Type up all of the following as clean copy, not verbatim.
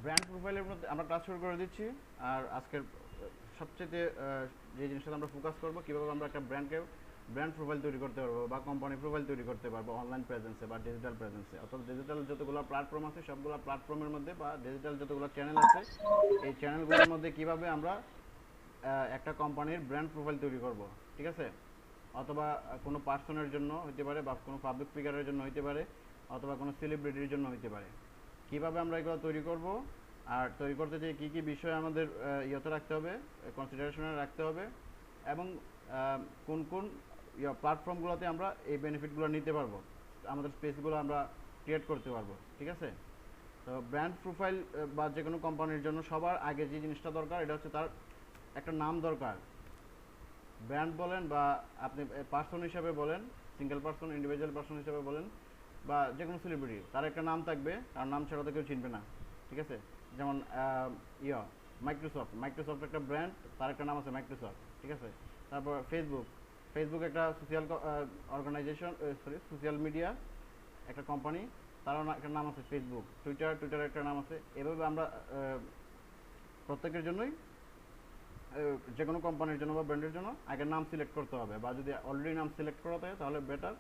Brand প্রোফাইলের মধ্যে আমরা ক্লাস শুরু করে দিচ্ছি। আর আজকের সবচেয়ে যে জিনিসটা আমরা ফোকাস করব, কীভাবে আমরা একটা ব্র্যান্ড প্রোফাইল তৈরি করতে পারবো বা কোম্পানি প্রোফাইল তৈরি করতে পারবো অনলাইন প্রেজেন্সে বা ডিজিটাল প্রেজেন্সে। অর্থাৎ ডিজিটাল যতগুলো প্ল্যাটফর্ম আছে সবগুলো প্ল্যাটফর্মের মধ্যে বা ডিজিটাল যতগুলো চ্যানেল আছে এই চ্যানেলগুলোর মধ্যে কীভাবে আমরা একটা কোম্পানির ব্র্যান্ড প্রোফাইল তৈরি করব, ঠিক আছে? অথবা কোনো পার্সনের জন্য হইতে পারে বা কোনো পাবলিক ফিগারের জন্য হইতে পারে অথবা কোনো সেলিব্রিটির জন্য হইতে পারে। কীভাবে আমরা এগুলো তৈরি করব আর তৈরি করতে যে কী কী বিষয় আমাদের ইয়েতে রাখতে হবে, কনসিডারেশনে রাখতে হবে, এবং কোন কোন প্ল্যাটফর্মগুলোতে আমরা এই বেনিফিটগুলো নিতে পারবো, আমাদের স্পেসগুলো আমরা ক্রিয়েট করতে পারবো, ঠিক আছে? তো ব্র্যান্ড প্রোফাইল বা যে কোনো কোম্পানির জন্য সবার আগে যে জিনিসটা দরকার এটা হচ্ছে তার একটা নাম দরকার। ব্র্যান্ড বলেন বা আপনি পার্সন হিসাবে বলেন, সিঙ্গেল পার্সন, ইন্ডিভিজুয়াল পার্সন হিসাবে বলেন, বা যে কোনো সেলিব্রিটি, তার একটা নাম থাকবে, আর নাম ছাড়া তো কেউ চিনবে না, ঠিক আছে? যেমন মাইক্রোসফট একটা ব্র্যান্ড, তার একটা নাম আছে মাইক্রোসফট, ঠিক আছে? তারপর ফেসবুক একটা সোশ্যাল অর্গানাইজেশন, সোশ্যাল মিডিয়া একটা কোম্পানি, তারও একটা নাম আছে ফেসবুক। টুইটার একটা নাম আছে। এভাবে আমরা প্রত্যেকের জন্যই যে কোনো কোম্পানির জন্য বা ব্র্যান্ডের জন্য আগে নাম সিলেক্ট করতে হবে, বা যদি অলরেডি নাম সিলেক্ট করা থাকে তাহলে বেটার,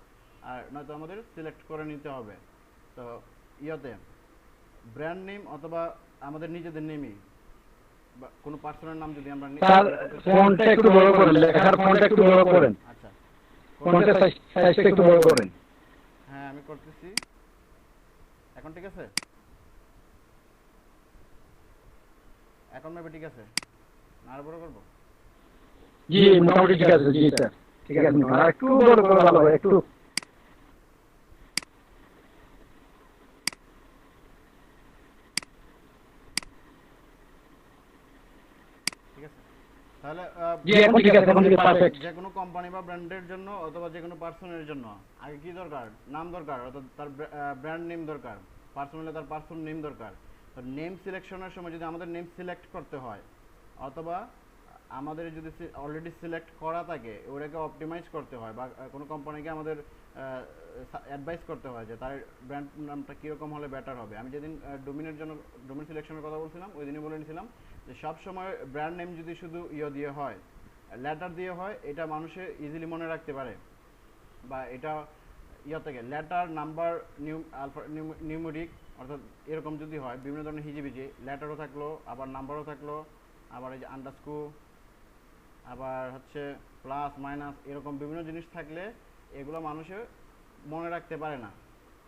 আর নয়তো আমাদের সিলেক্ট করে নিতে হবে। তো ব্র্যান্ড নেম অথবা আমাদের নিজেদের নেমই বা কোনো পার্সোনাল নাম যদি আমরা স্যার ফন্টটা একটু বড় করেন, লেখার ফন্টটা একটু বড় করেন। আচ্ছা, ফন্টের সাইজটা একটু বড় করেন। হ্যাঁ আমি করতেছি। এখন ঠিক আছে? এখন মেবি ঠিক আছে না আরো বড় করবো? জি মোটামুটি ঠিক আছে। জি স্যার ঠিক আছে, আর একটু বড় করে ভালো হয় একটু। ঠিক আছে তাহলে জি এখন ঠিক আছে, এখন ঠিক আছে, পারফেক্ট। যে কোনো কোম্পানি বা ব্র্যান্ডের জন্য অথবা যে কোনো পার্সনের জন্য আগে কি দরকার? নাম দরকার, অর্থাৎ তার ব্র্যান্ড নেম দরকার। পার্সন হলে তার পার্সন নেম দরকার। তো নেম সিলেকশনের সময় যদি আমাদের নেম সিলেক্ট করতে হয় অথবা আমাদের যদি অলরেডি সিলেক্ট করা থাকে ওটাকে অপটিমাইজ করতে হয়, বা কোনো কোম্পানিকে আমাদের অ্যাডভাইস করতে হয় যে তার ব্র্যান্ড নামটা কীরকম হলে বেটার হবে। আমি যেদিন ডোমেন সিলেকশনের কথা বলছিলাম ওই দিনই বলে নিয়েছিলাম যে সব সময় ব্র্যান্ড নেম যদি শুধু দিয়ে হয়, লেটার দিয়ে হয়, এটা মানুষে ইজিলি মনে রাখতে পারে, বা এটা থেকে লেটার নাম্বার নিউমেরিক অর্থাৎ এরকম যদি হয় বিভিন্ন ধরনের হিজিবিজি, লেটারও থাকলো আবার নাম্বারও থাকলো, আবার এই যে আন্ডারস্কোর, আবার হচ্ছে প্লাস মাইনাস, এরকম বিভিন্ন জিনিস থাকলে এগুলো মানুষে মনে রাখতে পারে না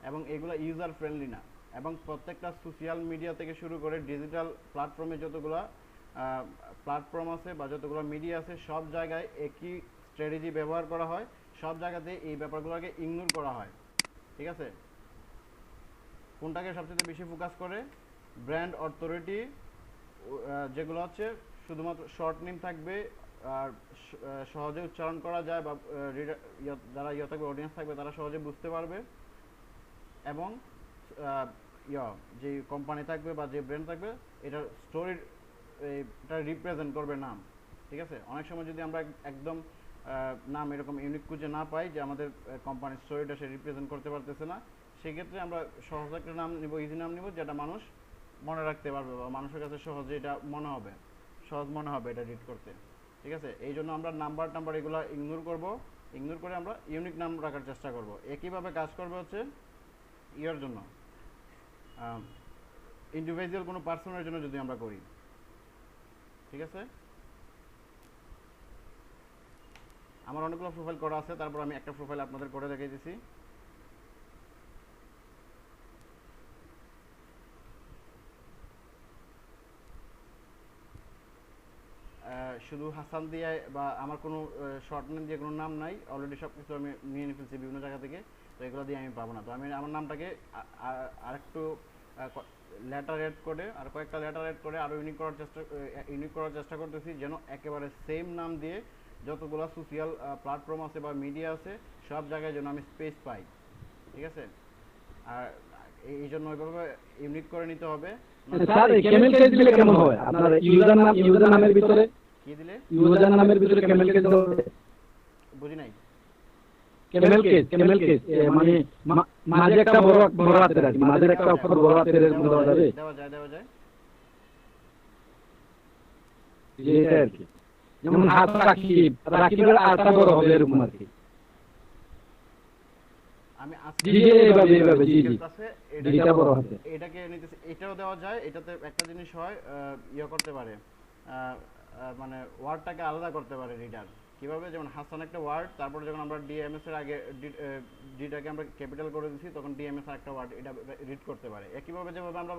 এবং এগুলো ইউজার ফ্রেন্ডলি না। এবং প্রত্যেকটা সোশ্যাল মিডিয়া থেকে শুরু করে ডিজিটাল প্ল্যাটফর্মে যতগুলো প্ল্যাটফর্ম আছে বা যতগুলো মিডিয়া আছে সব জায়গায় একই স্ট্র্যাটেজি ব্যবহার করা হয়, সব জায়গাতে এই ব্যাপারগুলোকে ইগনোর করা হয়, ঠিক আছে? কোনটাকে সবচেয়ে বেশি ফোকাস করে? ব্র্যান্ড অথরিটি, যেগুলো হচ্ছে শুধুমাত্র শর্ট নেম থাকবে আর সহজে উচ্চারণ করা যায়, বা যারা থাকবে অডিয়েন্স থাকবে তারা সহজে বুঝতে পারবে, এবং যে কোম্পানি থাকবে বা যে ব্র্যান্ড থাকবে এটার স্টোরির এটা রিপ্রেজেন্ট করবে নাম, ঠিক আছে? অনেক সময় যদি আমরা একদম নাম এরকম ইউনিক খুঁজে না পাই যে আমাদের কোম্পানির স্টোরিটা সে রিপ্রেজেন্ট করতে পারতেছে না, সেক্ষেত্রে আমরা সহজ একটা নাম নিব, ইজি নাম নিব যেটা মানুষ মনে রাখতে পারবে বা মানুষের কাছে সহজে এটা সহজ মনে হবে এটা রিড করতে, ঠিক আছে? এই জন্য আমরা নাম্বার এগুলো ইগনোর করে আমরা ইউনিক নাম রাখার চেষ্টা করব। একইভাবে কাজ করবে হচ্ছে ইয়ার জন্য, ইন্ডিভিজুয়াল কোনো পার্সনের জন্য যদি আমরা করি, ঠিক আছে? আমার অনেকগুলো প্রোফাইল করা আছে, তারপর আমি একটা প্রোফাইল আপনাদের করে দেখিয়ে দিচ্ছি। শুধু হাসান দিয়ে বা আমার কোনো শর্ট নেম দিয়ে কোনো নাম নাই, অলরেডি সব কিছু আমি নিয়ে ফেলছি বিভিন্ন জায়গা থেকে, তো এগুলো দিয়ে আমি পাবো না। তো আমি আমার নামটাকে আরেকটু লেটার অ্যাড করে আর কয়েকটা লেটার অ্যাড করে আরও ইউনিক করার চেষ্টা করতেছি, যেন একেবারে সেম নাম দিয়ে যতগুলো সোশ্যাল প্ল্যাটফর্ম আছে বা মিডিয়া আছে সব জায়গায় যেন আমি স্পেস পাই, ঠিক আছে? আর এই জন্য ওইভাবে ইউনিক করে নিতে হবে। স্যার এই ক্যামেল কেস দিলে কেমন হবে? আপনার ইউজার নামের ভিতরে কি দিলে? ইউজার নামের ভিতরে ক্যামেল কেস হবে? বুঝি নাই। ক্যামেল কেস মানে মাঝে একটা বড় হাতের আছে, মাঝে একটা অক্ষর বড় হাতের এরকম দেওয়া যাবে? দেওয়া যায়। যেটা আর কি যেমন রাকিবের আটা বড় হবে এরকম আর কি আমি জি জি এইভাবে জি জি যেটা বড় হবে এটাকে নিতেছি, এটাও দেওয়া যায়। এটাতে একটা জিনিস হয়, ইয়ে করতে পারে, মানে ওয়ার্ডটাকে আলাদা করতে পারে রিডার। কিভাবে? যেমন হাসান একটা ওয়ার্ড, তারপরে যখন আমরা ডিএমএস এর আগে ডিটাকে আমরা ক্যাপিটাল করে দিচ্ছি, তখন ডিএমএস একটা ওয়ার্ড এটা রিড করতে পারে। একইভাবে যেভাবে আমরা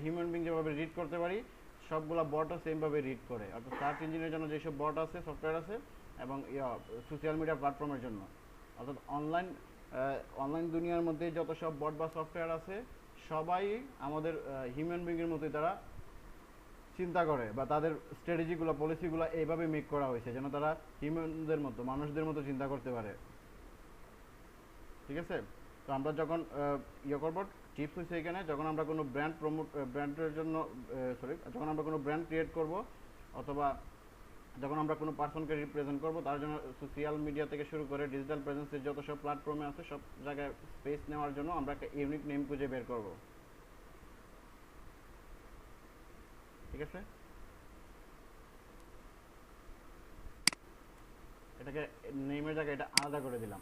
হিউম্যান বিং যেভাবে রিড করতে পারি, সবগুলা বটও সেমভাবে রিড করে। অর্থাৎ সার্চ ইঞ্জিনের জন্য যেসব বট আছে, সফটওয়্যার আছে, এবং সোশ্যাল মিডিয়া প্ল্যাটফর্মের জন্য, অর্থাৎ অনলাইন দুনিয়ার মধ্যে যত সব বট বা সফটওয়্যার আছে, সবাই আমাদের হিউম্যান বিংয়ের মতোই তারা চিন্তা করে, বা তাদের স্ট্র্যাটেজিগুলো পলিসিগুলো এইভাবে মেক করা হয়েছে যেন তারা হিউম্যানদের মতো, মানুষদের মতো চিন্তা করতে পারে। ঠিক আছে? তো আমরা যখন করব, টিপস হচ্ছে এখানে, যখন আমরা কোনো ব্র্যান্ডের জন্য যখন আমরা কোনো ব্র্যান্ড ক্রিয়েট করব, অথবা যখন আমরা কোনো পার্সনকে রিপ্রেজেন্ট করব, তার জন্য সোশ্যাল মিডিয়া থেকে শুরু করে ডিজিটাল প্রেজেন্সের যত সব প্ল্যাটফর্মে আছে, সব জায়গায় স্পেস নেওয়ার জন্য আমরা একটা ইউনিক নেম খুঁজে বের করব। ঠিক আছে? এটাকে নেমের জায়গায় এটা আলাদা করে দিলাম।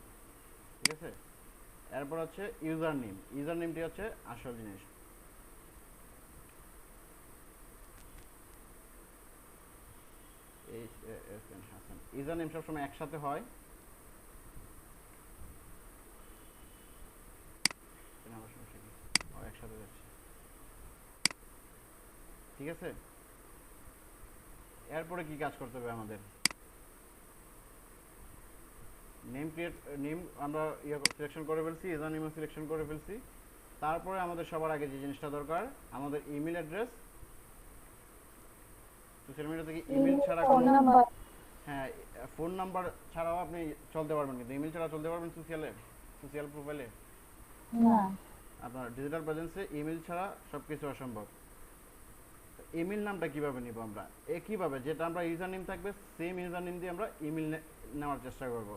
ঠিক আছে? এরপর হচ্ছে ইউজার নেম। ইউজার নেমটি হচ্ছে আসল জিনিস। হাসান ইউজার নেম সবসময় একসাথে হয়। একসাথে যাচ্ছে। ঠিক আছে? এরপরে কি কাজ করতে হবে আমাদের? নেম আমরা সিলেকশন করে ফেলছি, ইউজার নেমও সিলেকশন করে ফেলছি। তারপরে আমাদের সবার আগে যে জিনিসটা দরকার, আমাদের ইমেল অ্যাড্রেস। সোশ্যাল মিডিয়া থেকে ইমেল ছাড়া কোনো, হ্যাঁ, ফোন নাম্বার ছাড়াও আপনি চলতে পারবেন, কিন্তু ইমেল ছাড়া চলতে পারবেন সোশ্যাল প্রোফাইলে না। আপনার ডিজিটাল প্রেজেন্সে ইমেল ছাড়া সবকিছু অসম্ভব। ইমেল নামটা কিভাবে নিব আমরা? একইভাবে যেটা আমরা ইউজার নেম থাকবে, সেম ইউজার নেম দিয়ে আমরা ইমেল নেওয়ার চেষ্টা করব।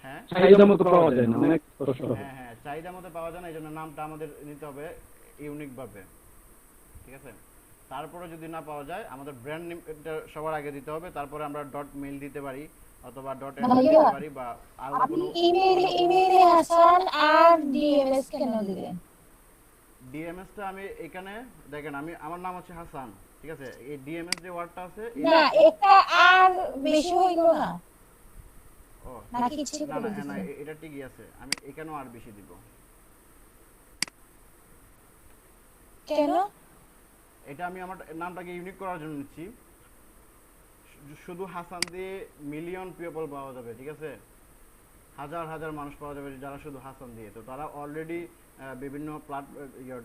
হ্যাঁ চাহিদা মতো পাওয়া যায় না, অনেক কষ্ট হয়। হ্যাঁ, চাহিদা মতো পাওয়া যায় না, এই জন্য নামটা আমাদের নিতে হবে ইউনিক ভাবে। ঠিক আছে? তারপরে যদি না পাওয়া যায়, আমাদের ব্র্যান্ড নেমটা সবার আগে দিতে হবে। তারপরে আমরা ডট মেইল দিতে পারি, অথবা ডট এড্রেস দিতে পারি, বা আলাদা আপনি কোনো ইমেইলে হাসান আর ডিএমএস কেন দিলেন? ডিএমএসটা আমি এখানে দেখেন, আমার নাম হচ্ছে হাসান। ঠিক আছে? এই ডিএমএস যে ওয়ার্ডটা আছে, না, এটা আর বেশি হইল না ও নাকি ইচ্ছে না করে না না, দিছেন? এটা ঠিকই আছে। আমি এখানেও আর বেশি দিব। কেন? এটা আমি আমার নামটাকে ইউনিক করার জন্য নিচ্ছি। শুধু হাসান দিয়ে মিলিয়ন পিপল পাওয়া যাবে। ঠিক আছে? হাজার হাজার মানুষ পাওয়া যাবে যারা শুধু হাসান দিয়ে, তো তারা অলরেডি বিভিন্ন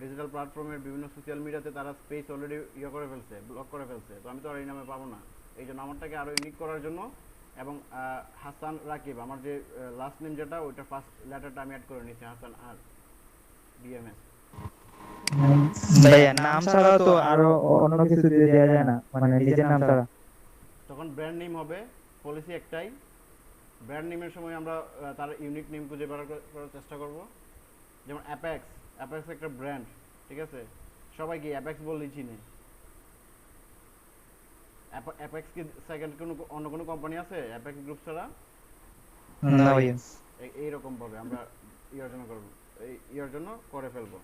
ডিজিটাল প্ল্যাটফর্মের বিভিন্ন সোশ্যাল মিডিয়াতে তারা স্পেস অলরেডি করে ফেলছে, ব্লক করে ফেলছে। তো আমি তো আর এই নামে পাবো না। এই জন্য আমারটাকে আরও ইউনিক করার জন্য, এবং হাসান রাকিব আমার যে লাস্ট নেম যেটা, ওইটা ফার্স্ট লেটারটা আমি অ্যাড করে নিচ্ছি, হাসান আর ডিএমএস। ভাইয়া নাম ছাড়া তো আরো অন্য কিছু দিয়ে দেওয়া যায় না, মানে নিজের নাম ছাড়া? তখন ব্র্যান্ড নেম হবে, পলিসি একটাই। ব্র্যান্ড নেমের সময় আমরা তার ইউনিক নেম খুঁজে বের করার চেষ্টা করব। যেমন অ্যাপেক্স একটা ব্র্যান্ড। ঠিক আছে? সবাই কি অ্যাপেক্স বললেই চিনে? অ্যাপেক্স কি সেকেন্ড অন্য কোনো কোম্পানি আছে অ্যাপেক্স গ্রুপ ছাড়া? না ভাইয়া। এইরকম ভাবে আমরা ইয়ার জন্য করে ফেলবো।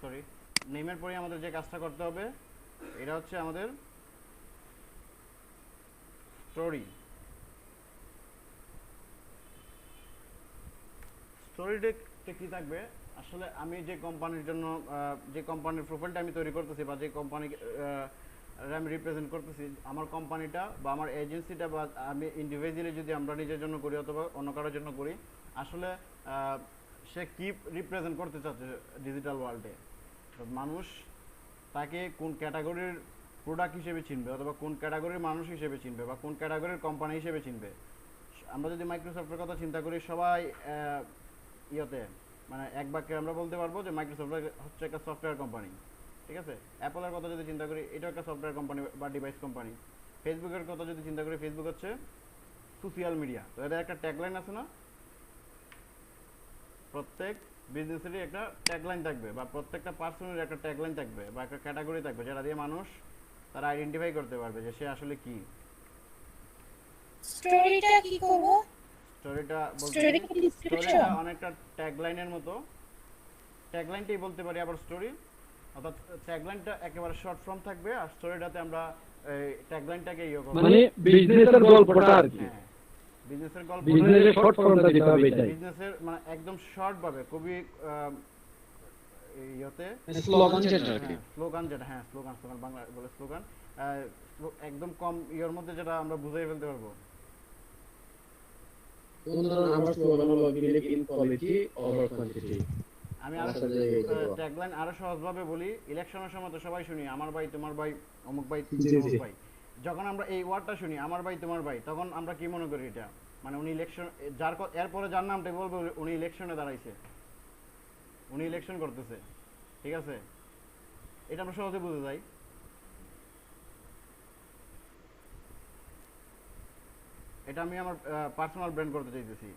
সরি, নেমের পরে আমাদের যে কাজটা করতে হবে, এটা হচ্ছে আমাদের স্টোরিতে কি থাকবে? আসলে আমি যে কোম্পানির জন্য, যে কোম্পানির প্রোফাইলটা আমি তৈরি করতেছি, বা যে কোম্পানিকে আমি রিপ্রেজেন্ট করতেছি, আমার কোম্পানিটা বা আমার এজেন্সিটা, বা আমি ইন্ডিভিজুয়ালি যদি আমরা নিজের জন্য করি অথবা অন্য কারোর জন্য করি, আসলে সে কি রিপ্রেজেন্ট করতে চাচ্ছে ডিজিটাল ওয়ার্ল্ডে। মানুষ তাকে কোন ক্যাটাগরির প্রোডাক্ট হিসেবে চিনবে, অথবা কোন ক্যাটাগরির মানুষ হিসেবে চিনবে, বা কোন ক্যাটাগরির কোম্পানি হিসেবে চিনবে। আমরা যদি মাইক্রোসফটের কথা চিন্তা করি, সবাই মানে এক বাক্যে আমরা বলতে পারবো যে মাইক্রোসফট হচ্ছে একটা সফটওয়্যার কোম্পানি। ঠিক আছে? অ্যাপলের কথা যদি চিন্তা করি, এটা একটা সফটওয়্যার কোম্পানি বা ডিভাইস কোম্পানি। ফেসবুকের কথা যদি চিন্তা করি, ফেসবুক হচ্ছে সোশ্যাল মিডিয়া। তো এদের একটা ট্যাগলাইন আছে না, প্রত্যেক বিজনেসেরই একটা ট্যাগলাইন থাকবে বা প্রত্যেকটা পার্সনের একটা ট্যাগলাইন থাকবে বা একটা ক্যাটাগরি থাকবে যেটা দিয়ে মানুষ তারা আইডেন্টিফাই করতে পারবে যে সে আসলে কি। স্টোরিটা কি করব? স্টোরিটা বলতে স্টোরি কি স্টোরিটা ডিসক্রিপশন? অনেকটা ট্যাগলাইনের মতো, ট্যাগলাইনটাই বলতে পারি আবার স্টোরি, অর্থাৎ ট্যাগলাইনটা একেবারে শর্ট ফর্ম থাকবে আর স্টোরিটাতে আমরা এই ট্যাগলাইনটাকে ইয়ে করব, মানে বিজনেসের গল্পটা আর কি, হ্যাঁ বিজনেসের গল্প, বিজনেসের শর্ট ফর্মটা দিতে হবে এটাই, বিজনেসের মানে একদম শর্ট ভাবে খুবই ইয়েতে স্লোগান যেটা আর কি। স্লোগান যেটা, হ্যাঁ স্লোগান, স্লোগান বাংলা বলে স্লোগান, একদম কম ইয়ের মধ্যে যেটা আমরা বুঝাই ফেলতে পারবো। ধরুন আমার স্লোগান হলো believe in quality over quantity. আমি আরো আচ্ছা, যে এগুলো। ট্যাগলাইন আরো সহজভাবে বলি, ইলেকশনের সময় তো সবাই শুনি আমার ভাই তোমার ভাই অমুক ভাই জি, জি। তমুক ভাই, যখন আমরা এই ওয়ার্ডটা শুনি আমার ভাই তোমার ভাই, তখন আমরা কি মনে করি এটা মানে উনি ইলেকশন, এরপরে যার নামটা বলবো উনি ইলেকশনে দাঁড়াইছে, উনি ইলেকশন করতেছে, ঠিক আছে, এটা আমরা সহজে বুঝে যাই। এটা আমি আমার পার্সোনাল ব্র্যান্ড করতে চাইতেছি।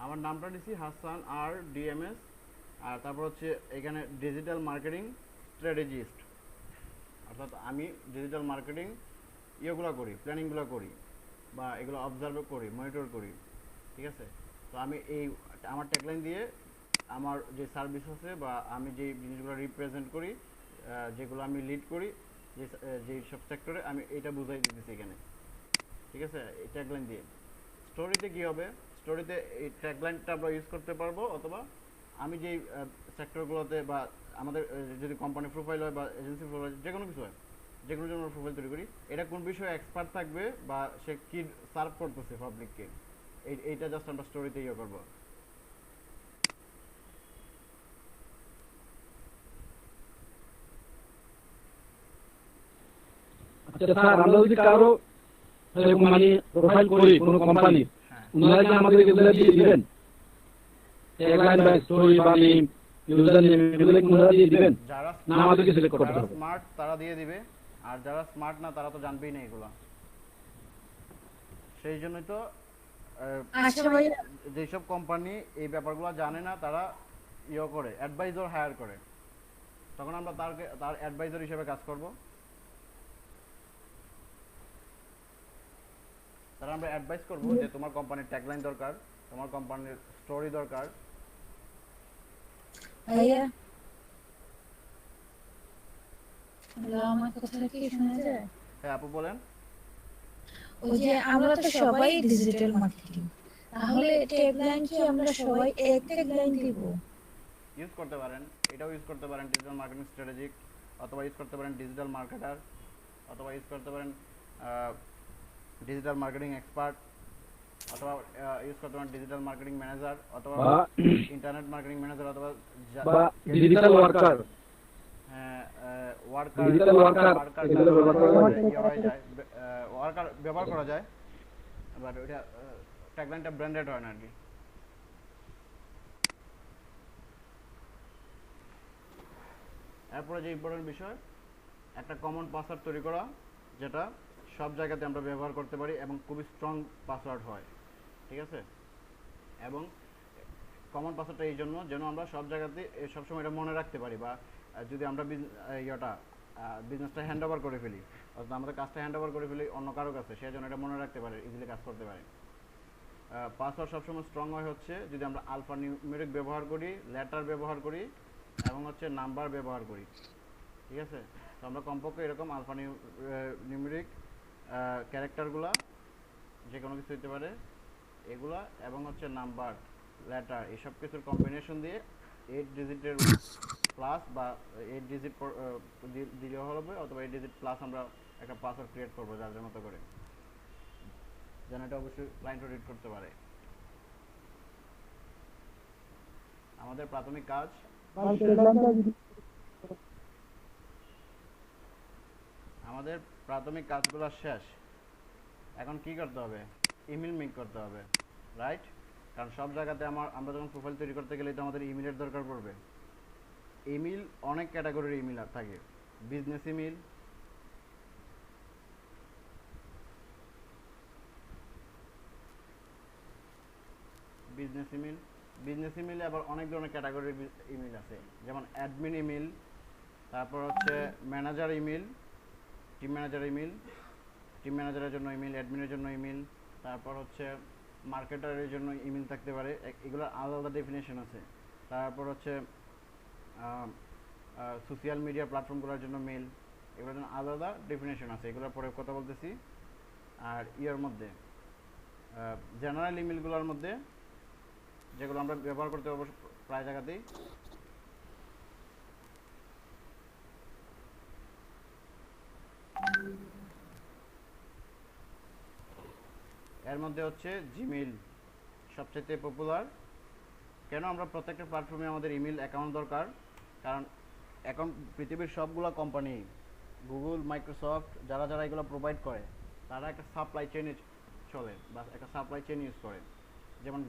আমার নামটা দিছি হাসান আর ডিএমএস, আর তারপর হচ্ছে এখানে ডিজিটাল মার্কেটিং স্ট্র্যাটেজিস্ট, অর্থাৎ আমি ডিজিটাল মার্কেটিং ইয়েগুলো করি, প্ল্যানিংগুলো করি বা এগুলো অবজার্ভ করি, মনিটর করি, ঠিক আছে। তো আমি এই আমার ট্যাগলাইন দিয়ে আমার যে সার্ভিস আছে বা আমি যে জিনিসগুলো রিপ্রেজেন্ট করি, যেগুলো আমি লিড করি, যেই সব সেক্টরে, আমি এটা বুঝাই দিতেছি এখানে, ঠিক আছে, এই ট্যাগলাইন দিয়ে। স্টোরিতে কি হবে, স্টোরিতে এই ট্যাগলাইনটা আমরা ইউজ করতে পারবো, অথবা আমি যেই সেক্টরগুলোতে বা আমাদের যদি কোম্পানি প্রোফাইল হয় বা এজেন্সি প্রোফাইল, যে কোনো কিছু হয়, যেগুলোর জন্য আমরা প্রোফাইল তৈরি করি, এটা কোন বিষয়ে এক্সপার্ট থাকবে বা সে কি সার্ভ করতেছে পাবলিককে, এইটা জাস্ট আমরা স্টোরিতে ইয়ে করবো। আচ্ছা স্যার, আমরা যদি কারো এরকম মানে প্রোফাইল করি কোনো কোম্পানি, হ্যাঁ, ওনারা কি আমাদের এগুলো দিয়ে দিবেন? ট্যাগলাইন বা স্টোরি বা নেম, ইউজার নেম, এগুলো কি ওনারা দিয়ে দিবেন? যারা না আমাদেরকে সিলেক্ট করতে যারা হবে? স্মার্ট তারা দিয়ে দিবে, আর যারা স্মার্ট না তারা তো জানবেই না এগুলো। সেই জন্যই তো আচ্ছা ভাইয়া, যেসব কোম্পানি এই ব্যাপারগুলো জানে না তারা ইয়ে করে অ্যাডভাইজার হায়ার করে, তখন আমরা তার অ্যাডভাইজার হিসেবে কাজ করব। তারা আমরা অ্যাডভাইস করব যে তোমার কোম্পানির ট্যাগলাইন দরকার, তোমার কোম্পানির স্টোরি দরকার। ভাইয়া হ্যালো, আমার কথা কি শোনা যায়? হ্যাঁ আপু বলেন। ওই যে আমরা তো সবাই ডিজিটাল মার্কেটিং, তাহলে ট্যাগলাইন কি আমরা সবাই এক ট্যাগলাইন দিব? ইউজ করতে পারেন, এটাও ইউজ করতে পারেন ডিজিটাল মার্কেটিং স্ট্র্যাটেজিক, অথবা ইউজ করতে পারেন ডিজিটাল মার্কেটার, অথবা ইউজ করতে পারেন ডিজিটাল মার্কেটিং এক্সপার্ট, অথবা ইউজ করতে পারেন ডিজিটাল মার্কেটিং ম্যানেজার, অথবা বা ইন্টারনেট মার্কেটিং ম্যানেজার, অথবা বা ডিজিটাল ওয়ার্কার, হ্যাঁ ওয়ার্কার, ডিজিটাল ওয়ার্কার এগুলো ব্যবহার করা যায়। ওয়ার্কার ব্যবহার করা যায়, বাট ওটা ট্যাগলাইনটা ব্র্যান্ডেড হয় না আর কি। এরপরে যে ইম্পর্টেন্ট বিষয়, একটা কমন পাসওয়ার্ড তৈরি করা, যেটা সব জায়গাতে আমরা ব্যবহার করতে পারি এবং খুবই স্ট্রং পাসওয়ার্ড হয়, ঠিক আছে। এবং কমন পাসওয়ার্ডটা এই জন্য যেন আমরা সব জায়গাতে সবসময় এটা মনে রাখতে পারি, বা যদি আমরা বিজনেসটা হ্যান্ড ওভার করে ফেলি, অর্থাৎ আমাদের কাজটা হ্যান্ড ওভার করে ফেলি অন্য কারো কাছে, সে যেন এটা মনে রাখতে পারে, ইজিলি কাজ করতে পারে। পাসওয়ার্ড সবসময় স্ট্রং হয় হচ্ছে যদি আমরা আলফা নিউমেরিক ব্যবহার করি, লেটার ব্যবহার করি এবং হচ্ছে নাম্বার ব্যবহার করি, ঠিক আছে। তো আমরা কমপক্ষে এরকম আলফা নিউমেরিক ক্যারেক্টারগুলা, যে কোনো কিছু হতে পারে এগুলা, এবং হচ্ছে নাম্বার, লেটার, এসব কিছুর কম্বিনেশন দিয়ে 8 ডিজিটের প্লাস বা 8 ডিজিট দিলেও হবে, অথবা 8 ডিজিট প্লাস আমরা একটা পাসওয়ার্ড ক্রিয়েট করবো যার মতো করে, যেন এটা অবশ্যই ক্লায়েন্ট রিড করতে পারে। আমাদের প্রাথমিক কাজ আমাদের প্রাথমিক কাজগুলো শেষ। এখন কি করতে হবে? ইমেল মেক করতে হবে, রাইট? কারণ সব জায়গাতে আমরা যখন প্রোফাইল তৈরি করতে গেলে তো আমাদের ইমেলের দরকার পড়বে। ইমেল অনেক ক্যাটাগরির ইমেল থাকে। বিজনেস ইমেল, বিজনেস ইমেলে আবার অনেক ধরনের ক্যাটাগরির ইমেল আছে, যেমন অ্যাডমিন ইমেল, তারপর হচ্ছে manager email, team manager email, team ম্যানেজারের জন্য ইমেল, অ্যাডমিনের জন্য ইমেল, তারপর হচ্ছে মার্কেটারের জন্য ইমেল থাকতে পারে, এগুলোর আলাদা ডেফিনেশন আছে। তারপর হচ্ছে সোশ্যাল মিডিয়া প্ল্যাটফর্মগুলোর জন্য মেল, এগুলোর জন্য আলাদা ডেফিনেশন আছে, এগুলোর পরে কথা বলতেছি। আর ইয়ের মধ্যে জেনারেল ইমেলগুলোর মধ্যে যেগুলো আমরা ব্যবহার করতে পারবো প্রায় জায়গাতেই, এর মধ্যে হচ্ছে জিমেইল সবচেয়ে পপুলার। কেন আমরা প্রত্যেকটা প্ল্যাটফর্মে আমাদের ইমেল অ্যাকাউন্ট দরকার? কারণ এখন পৃথিবীর সবগুলো কোম্পানি, গুগল, মাইক্রোসফট, যারা এগুলো প্রোভাইড করে, তারা একটা সাপ্লাই চেইনে চলে বা একটা সাপ্লাই চেইন ইউজ করে। যেমন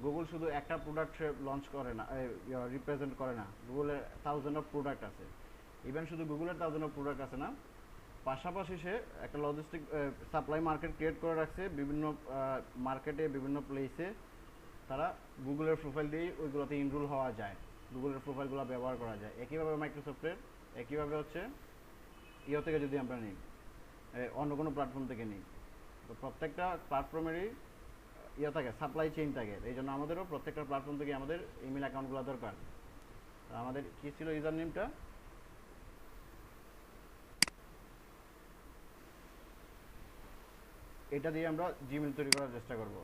গুগল শুধু একটা প্রোডাক্ট লঞ্চ করে না, রিপ্রেজেন্ট করে না, গুগলের থাউজেন্ড অফ প্রোডাক্ট আছে। ইভেন শুধু গুগলের থাউজেন্ড অফ প্রোডাক্ট আছে না, পাশাপাশি সে একটা লজিস্টিক সাপ্লাই মার্কেট ক্রিয়েট করে রাখছে বিভিন্ন মার্কেটে, বিভিন্ন প্লেসে। তারা গুগলের প্রোফাইল দিয়েই ওইগুলোতে ইনরোল হওয়া যায়, গুগলের প্রোফাইলগুলো ব্যবহার করা যায়। একইভাবে মাইক্রোসফটের, একইভাবে হচ্ছে থেকে যদি আমরা নিই, অন্য কোনো প্ল্যাটফর্ম থেকে নিই, তো প্রত্যেকটা প্ল্যাটফর্মেরই থাকে, সাপ্লাই চেইন থাকে। এই জন্য আমাদেরও প্রত্যেকটা প্ল্যাটফর্ম থেকে আমাদের ইমেল অ্যাকাউন্টগুলো দরকার। আমাদের কী ছিল ইউজার নেমটা? এটা দিয়ে আমরা জিমেল তৈরি করার চেষ্টা করব।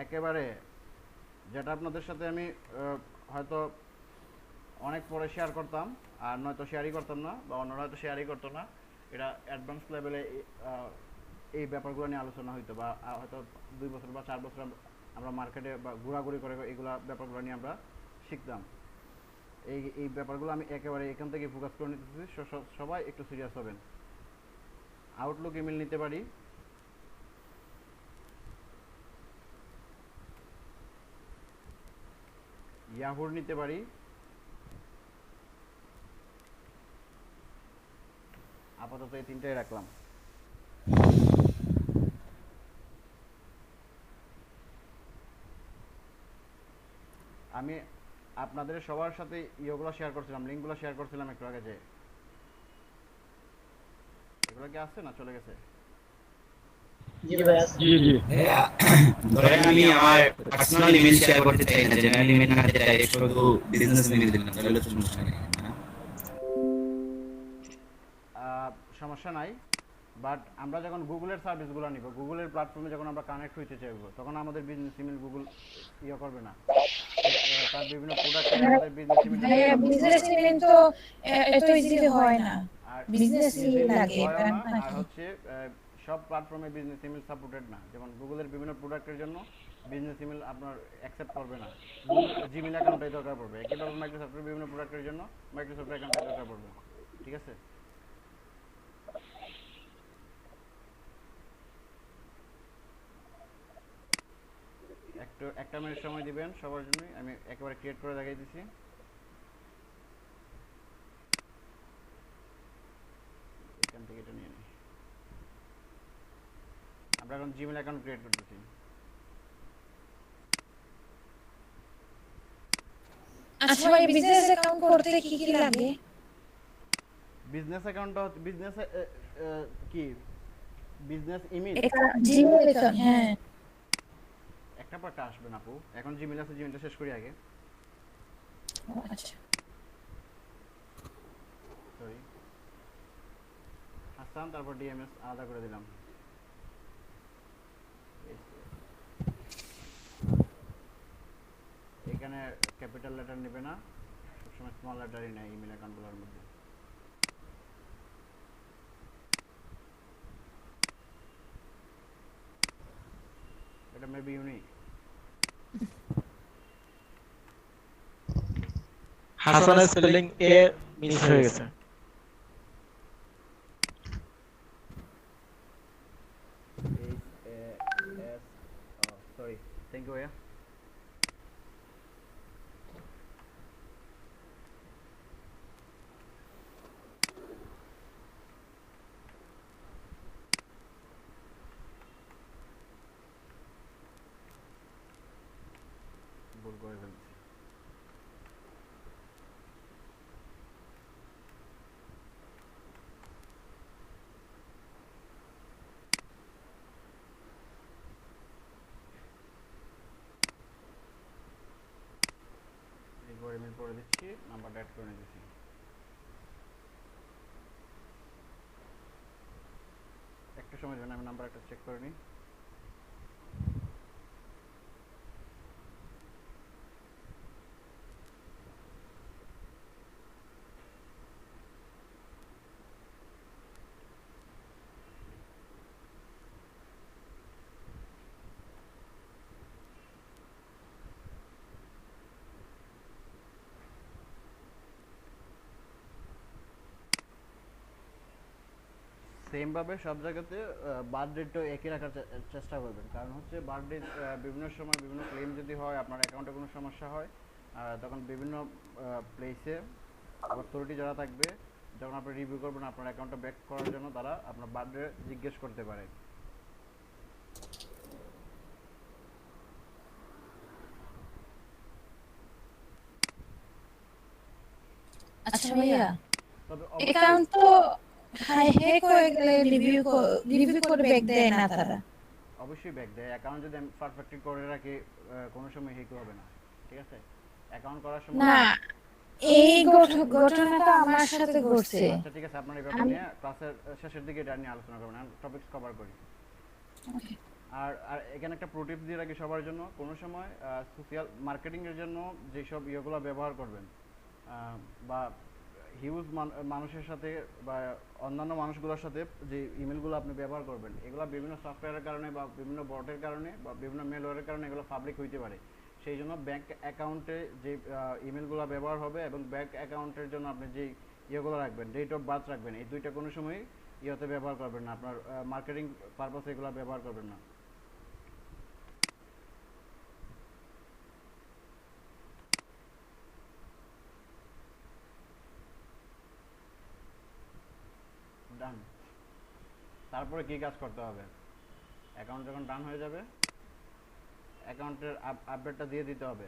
একেবারে যেটা আপনাদের সাথে আমি হয়তো অনেক পরে শেয়ার করতাম, আর নয়তো শেয়ারই করতাম না, বা অন্যরা হয়তো শেয়ারই করতো না, এটা অ্যাডভান্স লেভেলে এই ব্যাপারগুলো নিয়ে আলোচনা হইতো, বা হয়তো 2 বছর বা 4 বছর আমরা মার্কেটে বা ঘোরাঘুরি করে এগুলা ব্যাপারগুলো নিয়ে আমরা শিখতাম। এই ব্যাপারগুলো আমি একেবারে এখান থেকে ফোকাস করে নিতেছি। সবাই একটু সিরিয়াস হবেন। আউটলুক ইমেল নিতে পারি, ইয়াহুর নিতে পারি, আপাতত এই 3টাই রাখলাম। আমি আপনাদের সবার সাথে ইয়েগুলো শেয়ার করছিলাম, লিঙ্কগুলো শেয়ার করছিলাম একটু আগে, যে এগুলো কি আছে না চলে গেছে? জি জি ভাইয়া, ধরেন আমি আমার পার্সোনাল ইমেল শেয়ার করতে চাই না, জেনারেল ইমেল না দিতে ডাইরেক্ট শুধু বিজনেস ইমেল দিলাম, তাহলে তো সমস্যা নেই না? সমস্যা নাই, বাট আমরা যখন গুগলের সার্ভিসগুলো নিব, গুগলের প্ল্যাটফর্মে যখন আমরা কানেক্ট হইতে চাইবো, তখন আমাদের বিজনেস ইমেল গুগল করবে না। তার বিভিন্ন প্রোডাক্টে আমাদের বিজনেস ইমেল ভাইয়া বিজনেস ইমেল তো এত ইজিলি হয় না, আর বিজনেস ইমেল লাগে হয় না। আর নাকি? হচ্ছে সব প্ল্যাটফর্মে বিজনেস ইমেল সাপোর্টেড না। যেমন গুগলের বিভিন্ন প্রোডাক্টের জন্য বিজনেস ইমেল আপনার অ্যাকসেপ্ট করবে না, জিমেল অ্যাকাউন্টটাই দরকার পড়বে। একইভাবে মাইক্রোসফটের বিভিন্ন প্রোডাক্টের জন্য মাইক্রোসফট অ্যাকাউন্টটাই দরকার পড়বে। ঠিক আছে? একটা মিনিট সময় দিবেন সবার জন্য, আমি একেবারে ক্রিয়েট করে দেখাই দিছি। এখান থেকে এটা নিয়ে নিই। আমরা এখন জিমেল অ্যাকাউন্ট ক্রিয়েট করতেছি। আচ্ছা ভাই, বিজনেস অ্যাকাউন্ট করতে কি কি লাগে? বিজনেস অ্যাকাউন্টটা হচ্ছে বিজনেস কি বিজনেস ইমেল এটা জিমেল অ্যাকাউন্ট, হ্যাঁ। একটা পার্ট আসবে না আপু, এখন জিমেল আছে, জিমেলটা শেষ করি আগে। আচ্ছা, সরি, হাসান তারপর ডিএমএস আলাদা করে দিলাম। ক্যাপিটাল লেটার নেবে না, সবসময় স্মল লেটারই নেয় ইমেল অ্যাকাউন্টগুলোর মধ্যে। এটা মেবি ইউনিক। হাসানের স্পেলিং এ মিস হয়ে গেছে। সরি, থ্যাংক ইউ ভাইয়া। ভুল করে ফেলছি। একবার ইমেল করে দিচ্ছি, নাম্বারটা অ্যাড করে নিতেছি। একটা সময় জন্য আমি নাম্বারটা চেক করে নিই। সেম ভাবে সব জায়গাতে বার্থ ডেটও একই রাখার চেষ্টা করবেন, কারণ হচ্ছে বার্থ ডেট বিভিন্ন সময় বিভিন্ন ক্লেম যদি হয়, আপনার অ্যাকাউন্টে কোনো সমস্যা হয়, তখন বিভিন্ন প্লেসে অথরিটি যারা থাকবে, যখন আপনি রিভিউ করবেন আপনার অ্যাকাউন্টটা ব্যাক করার জন্য, তারা আপনার বার্থ ডেট জিজ্ঞেস করতে পারে। আচ্ছা ভাইয়া, তবে অ্যাকাউন্ট তো হ্যাক হয়ে গেলে রিভিউ করে ব্যাক দেয় না তারা? অবশ্যই ব্যাক দেয়। অ্যাকাউন্ট যদি আমি পারফেক্টলি করে রাখি, কোনো সময় হ্যাক হবে না, ঠিক আছে? অ্যাকাউন্ট করার সময় না, এই ঘটনাটা আমার সাথে ঘটছে। আচ্ছা ঠিক আছে, আপনার এই ব্যাপার নিয়ে ক্লাসের শেষের দিকে এটা নিয়ে আলোচনা করবেন, আমি টপিকস কভার করি। আর আর এখানে একটা প্রো টিপস দিয়ে রাখি সবার জন্য, কোনো সময় সোশ্যাল মার্কেটিং এর জন্য যেসব ইয়েগুলো ব্যবহার করবেন, বা হিউজ মানুষের সাথে বা অন্যান্য মানুষগুলোর সাথে যে ইমেলগুলো আপনি ব্যবহার করবেন, এগুলো বিভিন্ন সফটওয়্যারের কারণে বা বিভিন্ন বটের কারণে বা বিভিন্ন মেলওয়্যারের কারণে এগুলো পাবলিক হইতে পারে। সেই জন্য ব্যাংক অ্যাকাউন্টে যে ইমেলগুলো ব্যবহার হবে এবং ব্যাংক অ্যাকাউন্টের জন্য আপনি যে ইয়েগুলো রাখবেন, ডেট অফ বার্থ রাখবেন, এই দুইটা কোনো সময় ইয়েতে ব্যবহার করবেন না, আপনার মার্কেটিং পারপাসে এগুলো ব্যবহার করবেন না। ডান। তারপরে কি কাজ করতে হবে? অ্যাকাউন্ট যখন ডান হয়ে যাবে, অ্যাকাউন্টের আপডেটটা দিয়ে দিতে হবে।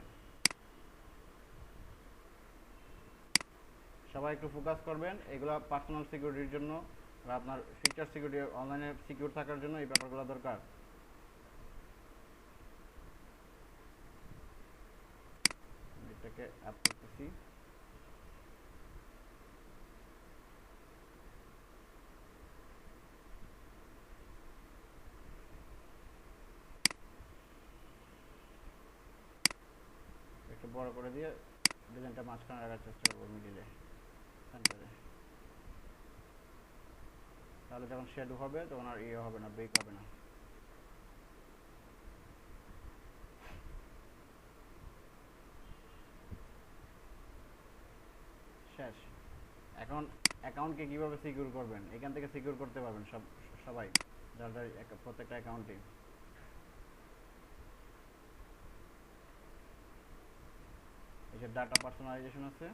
সবাই একটু ফোকাস করবেন, এগুলো পার্সোনাল সিকিউরিটির জন্য বা আপনার ফিউচার সিকিউরিটি, অনলাইনে সিকিউর থাকার জন্য এই ব্যাপারগুলো দরকার। এটাকে অ্যাপ করতেছি। একটু বড় করে দিয়ে ডিজাইনটা মাঝখানে রাখার চেষ্টা করবো, মিডিলে সেন্টারে। তাহলে যখন শেডো হবে তখন আর ইয়ে হবে না, ব্রেক হবে না। শেষ। এখন অ্যাকাউন্টকে কিভাবে সিকিউর করবেন, এখান থেকে সিকিউর করতে পারবেন সবাই, যার যার প্রত্যেকটা অ্যাকাউন্টে। এই যে ডাটা পার্সোনালাইজেশন আছে,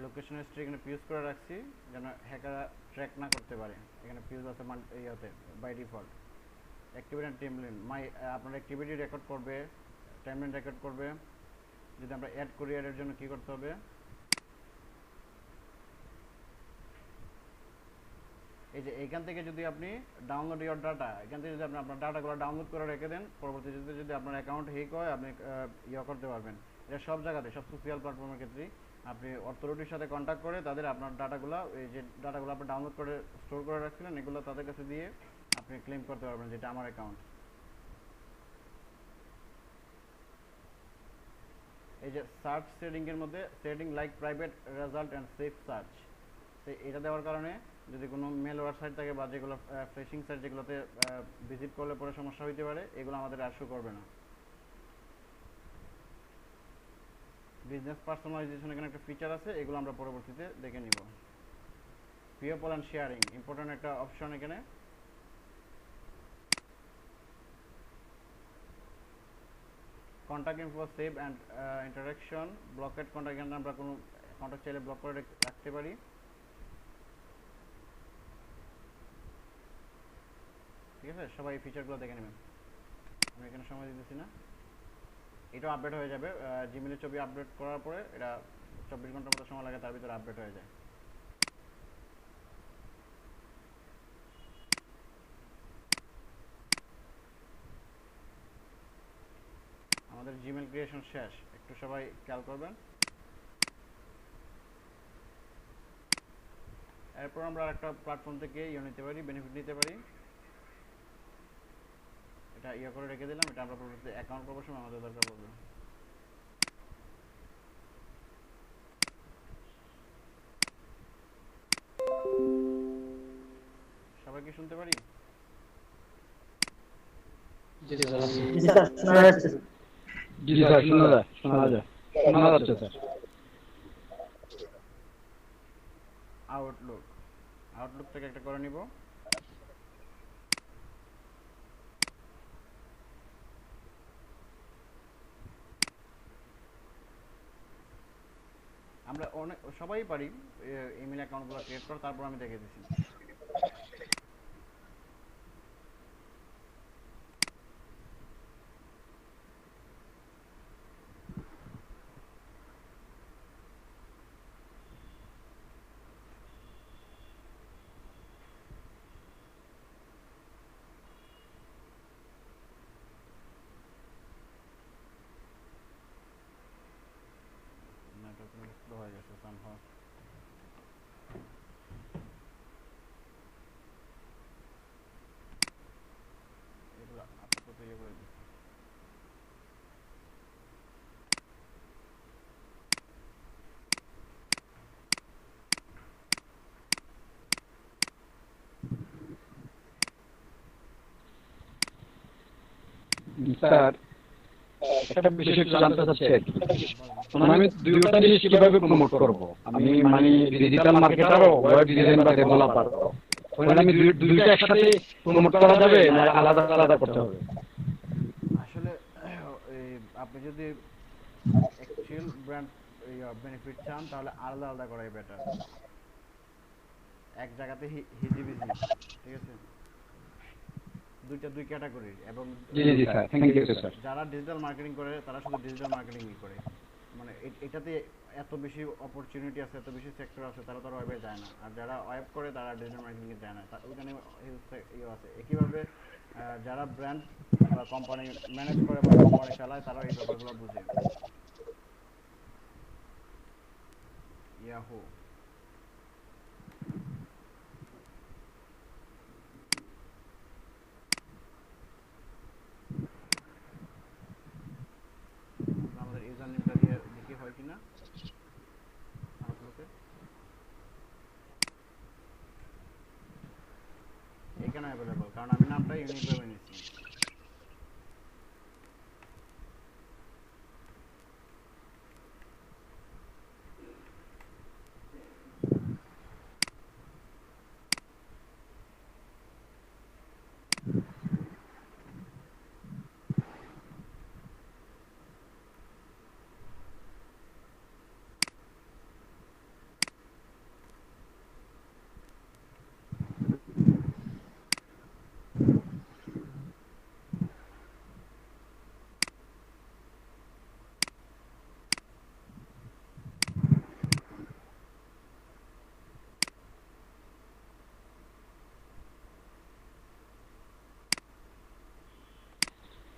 লোকেশন হিস্ট্রি এখানে পিউজ করে রাখছি যেন হ্যাকাররা ট্র্যাক না করতে পারে। এখানে পিউজ আছে ইয়াতে by default. Activity and timeline, আপনার অ্যাক্টিভিটি রেকর্ড করবে, টাইমলাইন রেকর্ড করবে। যদি আমরা অ্যাড করি, অ্যাডের জন্য কী করতে হবে? এই যে এইখান থেকে যদি আপনি ডাউনলোড ইওর ডাটা, এখান থেকে যদি আপনি আপনার ডাটাগুলো ডাউনলোড করে রেখে দেন, পরবর্তীতে যদি আপনার অ্যাকাউন্ট হ্যাক হয় আপনি ইয়ে করতে পারবেন। এটা সব জায়গাতে, সব সোশ্যাল প্ল্যাটফর্মের ক্ষেত্রেই আপনি অথরিটির সাথে কন্ট্যাক্ট করে তাদের আপনার ডাটাগুলো, এই যে ডাটাগুলো আপনি ডাউনলোড করে স্টোর করে রাখছিলেন, এগুলো তাদের কাছে দিয়ে আপনি ক্লেম করতে পারবেন যেটা আমার অ্যাকাউন্ট। এই যে সার্চ সেটিং এর মধ্যে setting like private result and safe search, তো এটা দেওয়ার কারণে যদি কোনো মেল ওয়েবসাইট থাকে বা যেগুলো ফিশিং সাইট যেগুলোতে ভিজিট করলে পরে সমস্যা হইতে পারে, এগুলো আমাদের আর শো করবে না। বিজনেস পার্সোনালাইজেশন এখানে একটা ফিচার আছে, এগুলো আমরা পরবর্তীতে দেখে নিব। পিপল অ্যান্ড শেয়ারিং ইম্পর্টেন্ট একটা অপশন এখানে। Contact info save and interaction blocked contact, এখানে আমরা কোনো কন্ট্যাক্ট চাইলে ব্লক করে রাখতে পারি। ঠিক আছে, সবাই এই ফিচারগুলো দেখে নেবেন, আমি এখানে সময় দিতেছি না। এটাও আপডেট হয়ে যাবে, জিমেলের ছবি আপডেট করার পরে এটা 24 ঘন্টার মতো সময় লাগে, তার ভিতরে আপডেট হয়ে যায়। আমাদের জিমেল ক্রিয়েশন শেষ, একটু সবাই খেয়াল করবেন। এরপর আমরা একটা প্ল্যাটফর্ম থেকে নিতে পারি, বেনিফিট নিতে পারি। এটা করে রেখে দিলাম, এটা আমরা পরবর্তীতে অ্যাকাউন্ট করবার সময় আমাদের দরকার পড়বে। সবাই কি শুনতে পারি? জি স্যার, শোনা যাচ্ছে স্যার। আউটলুক থেকে একটা করে নিব। আমরা সবাই পারি ইমেল অ্যাকাউন্টগুলো ক্রিয়েট করা, তারপর আমি দেখে দিচ্ছি। স্লো হয়ে গেছে somehow। এগুলো আপাতত ইয়ে করে দিই। স্যার, একটা বিষয় একটু জানতে চাচ্ছি আর কি। মানে আমি দুইটা জিনিস কিভাবে প্রমোট করব? আমি মানে ডিজিটাল মার্কেটারও, ওয়েব ডিজাইন বা ডেভেলপার, মানে আমি দুইটা একসাথে প্রমোট করা যাবে না আলাদা আলাদা করতে হবে? আসলে আপনি যদি অ্যাকচুয়াল ব্র্যান্ড বেনিফিট চান তাহলে আলাদা আলাদা করাই বেটার, এক জায়গাতে হিজিবিজি। ঠিক আছে, দুই ক্যাটাগরির। এবং জি জি স্যার, থ্যাংক ইউ স্যার। যারা ডিজিটাল মার্কেটিং করে তারা শুধু ডিজিটাল মার্কেটিংই করে, মানে এটাতে এত বেশি অপরচুনিটি আছে, এত বেশি সেক্টর আছে, তারা তো ওয়েবে যায় না। আর যারা ওয়েব করে তারা ডিজিটাল মার্কেটিংয়ে যায় না, ওইখানে ইয়ে আছে। একইভাবে যারা ব্র্যান্ড বা কোম্পানি ম্যানেজ করে বা কোম্পানি চালায় তারা এই ব্যাপারগুলো বুঝে। ইয়াহু আমাদের ইউজার নেমটা দিয়ে দেখি হয় কিনা আউটলুকে। এখানে অ্যাভেলেবল, কারণ আমি নামটা ইউনিক ভাবে নিচ্ছি।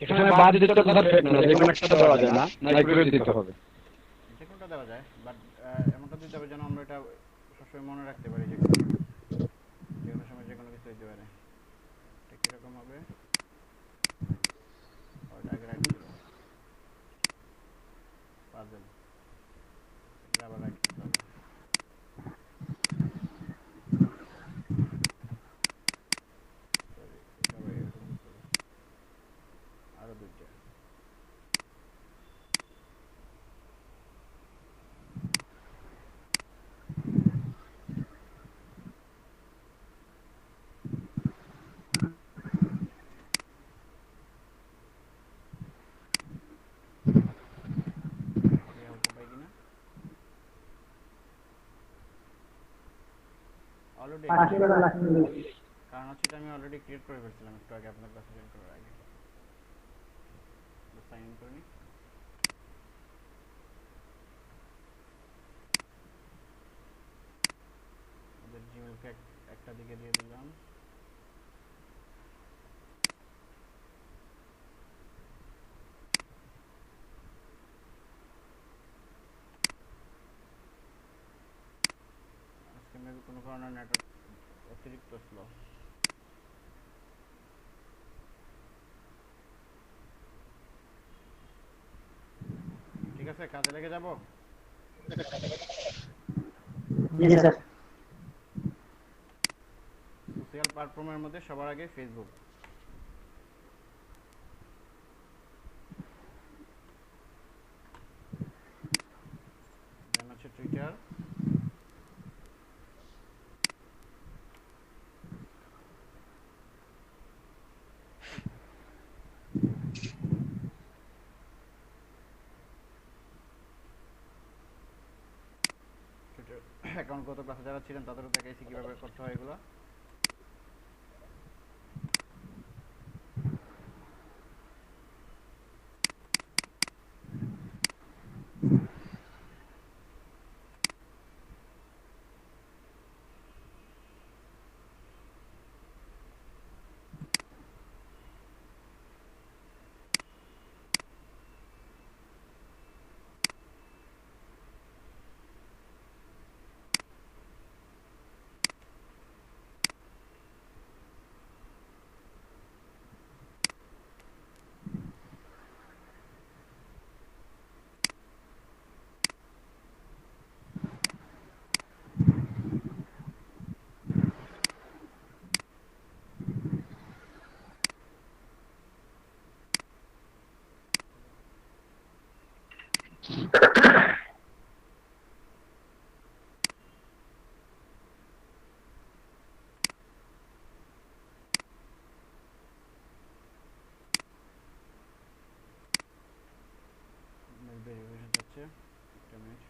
এখানে বাদ দিতে তো কথা ঠিক না, যে কোনো একটা দেওয়া যায় না, না এগুলো দিতে হবে? যে কোনটা দেওয়া যায়, বাট এমনটা দিতে হবে যেন আমরা এটা সবসময় মনে রাখতে পারি, যে কোনো সময় যে কোনো কিছু হইতে পারে। ঠিক এরকম হবে। ওটা আগে রাখছিল পাজেল। অলরেডি কারণ হচ্ছে এটা আমি অলরেডি ক্রিয়েট করে ফেলছিলাম একটু আগে আপনার কাছে জয়েন করার আগে। সাইন ইন করে নিই। আমাদের জিমেলকে একটা দিকে দিয়ে দিলাম। আজকে মেবি কোনো কারণে নেটওয়ার্ক অতিরিক্ত স্লো। ঠিক আছে, কাজে লেগে যাব। সোশ্যাল প্ল্যাটফর্মের মধ্যে সবার আগে ফেসবুক, দেন হচ্ছে টুইটার, টুইটার অ্যাকাউন্ট গত ক্লাসে যারা ছিলেন তাদেরও দেখাইছি কীভাবে করতে হয় এগুলো। ভেরিফিকেশন হচ্ছে, একটা মিনিট।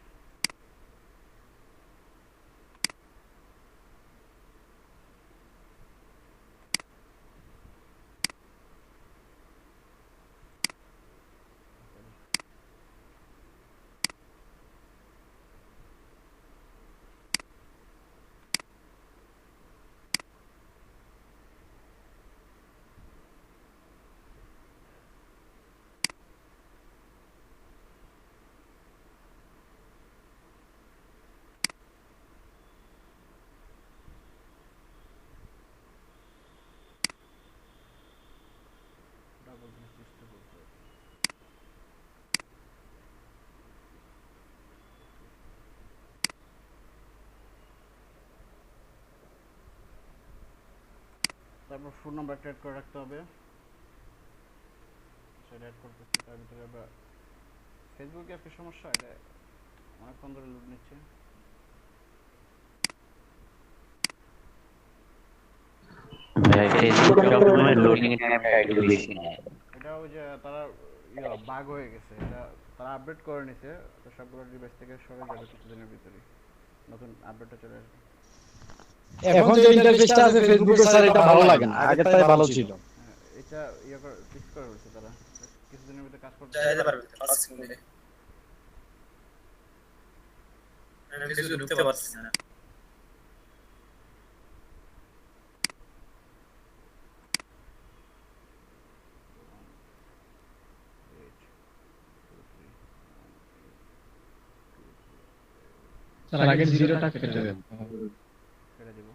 ডাবল চেষ্টা করতে হবে। তারপর ফোন নাম্বারটা অ্যাড করে রাখতে হবে। সেটা অ্যাড করতেছি। তার ভিতরে আবার ফেসবুকে একটা সমস্যা, এটা অনেকক্ষণ ধরে লোড নিচ্ছে। ফেসবুক সবসময় লোডিং টাইমটা একটু বেশি নেয়। এটা ওই যে তারা বাগ হয়ে গেছে, এটা তারা আপডেট করে নিছে, তো সবগুলো ডিভাইস থেকে সরে যাবে কিছুদিনের ভিতরে, নতুন আপডেটটা চলে আসবে। এখন যে ইন্টারফেসটা আছে ফেসবুকে স্যার এটা ভালো লাগে না, আগের তাই ভালো ছিল। এটা ফিক্স করে ফেলছে তারা, কিছুদিনের ভিতরে কাজ করতে চাইতে পারবে 5 মিনিটে আমি কিছু ঢুকতে পারছি না। স্যার আগের জিরোটা কেটে দেন। ছেড়ে দিব।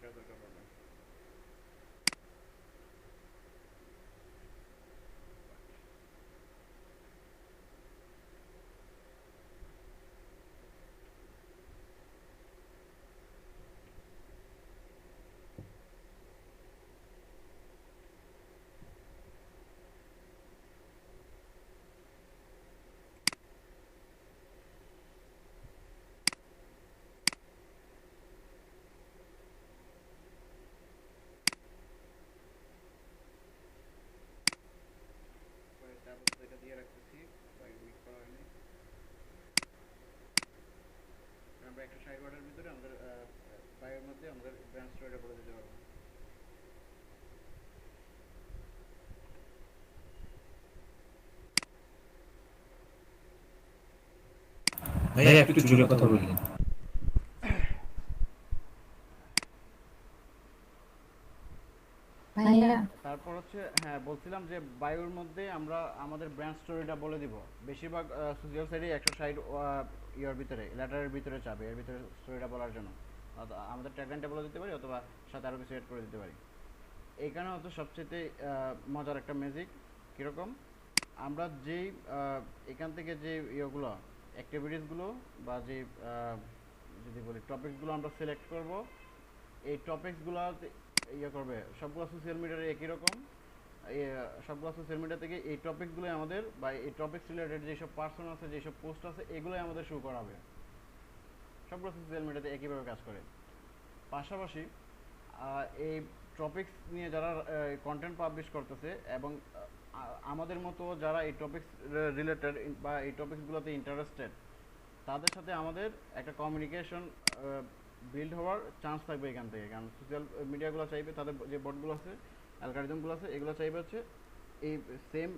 একটা দরকার পড়বে। দিয়ে রাখতেছি করা হয়নি। আমরা একটা সাইড ওয়ার্ডের ভিতরে আমাদের বায়োর মধ্যে আমাদের ব্রাঞ্চ স্টোরিটা বলে দিতে পারবো। ভাইয়া একটু জোরে কথা বললেন। ভাইয়া তারপর হচ্ছে হ্যাঁ বলছিলাম যে বায়োর মধ্যে আমরা আমাদের ব্র্যান্ড স্টোরিটা বলে দিব। বেশিরভাগ সোশ্যাল সাইটে 160 ইয়ার ভিতরে লেটারের ভিতরে চাবে এর ভিতরে স্টোরিটা বলার জন্য। আমাদের ট্যাগলাইনটা বলে দিতে পারি অথবা সাথে আরও কিছু অ্যাড করে দিতে পারি। এইখানে হচ্ছে সবচেয়ে মজার একটা ম্যাজিক কীরকম, আমরা যেই এখান থেকে যে ইয়েগুলো অ্যাক্টিভিটিসগুলো বা যে যদি বলি টপিকসগুলো আমরা সিলেক্ট করব, এই টপিকসগুলো ইয়ে করবে সবগুলো সোশ্যাল মিডিয়ার একই রকম। সবগুলো সোশ্যাল মিডিয়া থেকে এই টপিকসগুলোই আমাদের বা এই টপিকস রিলেটেড যেসব পার্সন আছে যেসব পোস্ট আছে এগুলোই আমাদের শো করাবে। সবগুলো সোশ্যাল মিডিয়াতে একইভাবে কাজ করে। পাশাপাশি এই টপিকস নিয়ে যারা কন্টেন্ট পাবলিশ করতেছে এবং আমাদের মতো যারা এই টপিকস রিলেটেড বা এই টপিকসগুলোতে ইন্টারেস্টেড তাদের সাথে আমাদের একটা কমিউনিকেশন বিল্ড হওয়ার চান্স থাকবে এখান থেকে। কারণ সোশ্যাল মিডিয়াগুলো চাইবে তাদের যে বটগুলো আছে অ্যালগরিদমগুলো আছে এগুলো চাইবে হচ্ছে এই সেম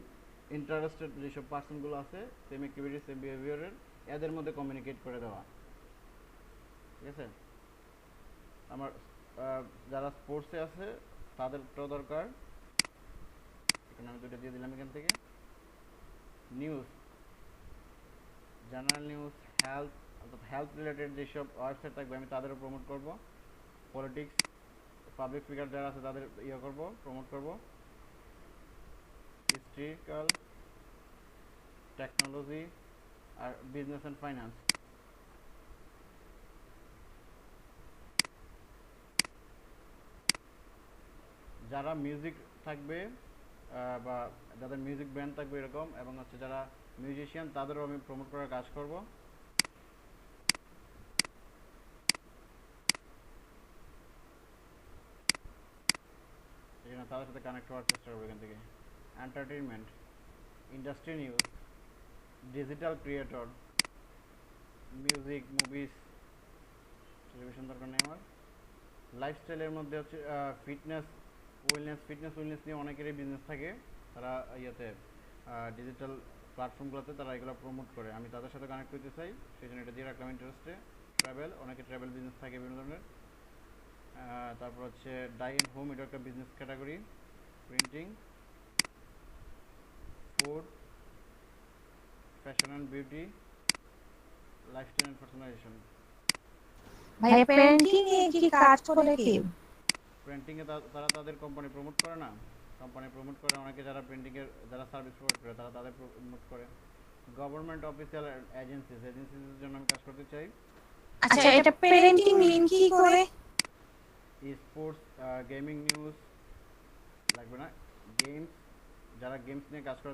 ইন্টারেস্টেড যেসব পার্সনগুলো আছে সেম অ্যাক্টিভিটি সেম বিহেভিয়ারের এদের মধ্যে কমিউনিকেট করে দেওয়া। ঠিক আছে, আমার যারা স্পোর্টসে আছে তাদেরটাও দরকার। এখানে আমি দুটো দিয়ে দিলাম এখান থেকে। নিউজ, জেনারেল নিউজ, হেলথ অর্থাৎ হেলথ রিলেটেড যেসব ওয়েবসাইট থাকবে আমি তাদেরও প্রমোট করব। পলিটিক্স, পাবলিক ফিগার যারা আছে তাদের ইয়ে করব, প্রমোট করব। হিস্ট্রিক্যাল, টেকনোলজি আর বিজনেস অ্যান্ড ফাইন্যান্স। যারা মিউজিক থাকবে বা যাদের মিউজিক ব্যান্ড থাকবে এরকম এবং হচ্ছে যারা মিউজিশিয়ান তাদেরও আমি প্রমোট করার কাজ করব। এখানে তাদের সাথে কানেক্ট হওয়ার চেষ্টা করবো এখান থেকে। Entertainment, industry news, digital creator, music, movies, television দরকার নেই আমার। লাইফস্টাইলের মধ্যে হচ্ছে ফিটনেস উইলনেস নিয়ে অনেকেরই বিজনেস থাকে, তারা ইয়েতে ডিজিটাল প্ল্যাটফর্মগুলোতে তারা এগুলো প্রমোট করে। আমি তাদের সাথে কানেক্ট করতে চাই, সেই জন্য এটা দিয়ে রাখলাম ইন্টারেস্টে। ট্রাভেল, অনেকে ট্রাভেল বিজনেস থাকে বিভিন্ন ধরনের। তারপর হচ্ছে ডাই অ্যান্ড হোম, এটা একটা business category. Printing, food, fashion and beauty, lifestyle and personalisation. ভাইয়া পেন্টিং এ কি কাজ করে কি? প্রিন্টিংয়ে তারা তাদের কোম্পানি প্রমোট করে না, কোম্পানি প্রমোট করে। অনেকে যারা প্রিন্টিংয়ের যারা সার্ভিস প্রোভাইড করে তারা তাদের প্রমোট করে। গভর্নমেন্ট অফিসিয়াল এজেন্সির জন্য আমি কাজ করতে চাই। আচ্ছা, এটা পেন্টিং মিন কি করে? স্পোর্টস, গেমিং নিউজ লাগবে না। গেমস, যারা গেমস নিয়ে কাজ করে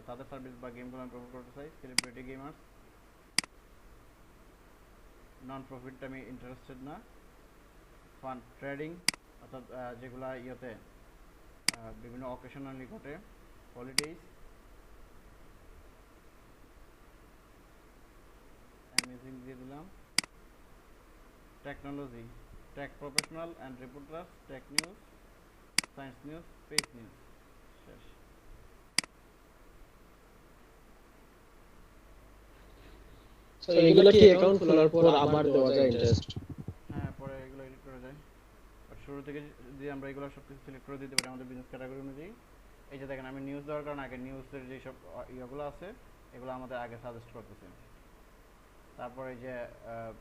তাদের সার্ভিস বা গেমগুলো আমি প্রমোট করতে চাই। সেলিব্রিটি গেমার্স, নন প্রফিট আমি ইন্টারেস্টেড না। ফান, ট্রেডিং অর্থাৎ যেগুলো ইয়েতে বিভিন্ন অকেশনালি ঘটে। হলিডেজ, অ্যামেজিং দিয়ে দিলাম। Technology, tech professional and reporters, tech news, science news, space news. শেষ। সো এগুলো কি অ্যাকাউন্ট খোলার পর আবার দেওয়া যায় ইন্টারেস্ট? হ্যাঁ, পরে এগুলো এডিট করা যায়। আর শুরু থেকে যদি আমরা এগুলো সব কিছু সিলেক্ট করে দিতে পারি আমাদের বিজনেস ক্যাটাগরি অনুযায়ী। এই যে দেখেন আমি নিউজ দেওয়ার কারণে আগে নিউজের যেসব ইয়েগুলো আছে এগুলো আমাদের আগে সাজেস্ট করতেছে। তারপরে এই যে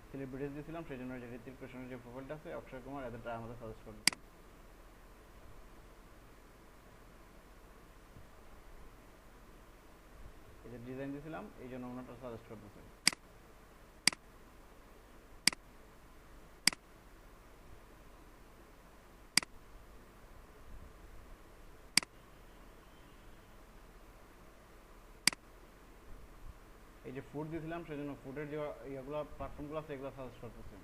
সেলিব্রিটিস দিয়েছিলাম, সেই জন্য যে ঋতিক রোশনের যে প্রোফাইলটা আছে, অক্ষয় কুমার, এদেরটা আমাদের সাজেস্ট করতেছে। এই যে ডিজাইন দিয়েছিলাম, এই জন্য ওনারটা সাজেস্ট করতেছে। এই যে ফুড দিয়েছিলাম, সেই জন্য ফুডের যে ইয়েগুলো প্ল্যাটফর্মগুলো আছে, এগুলো সাজেস্ট করতেছে।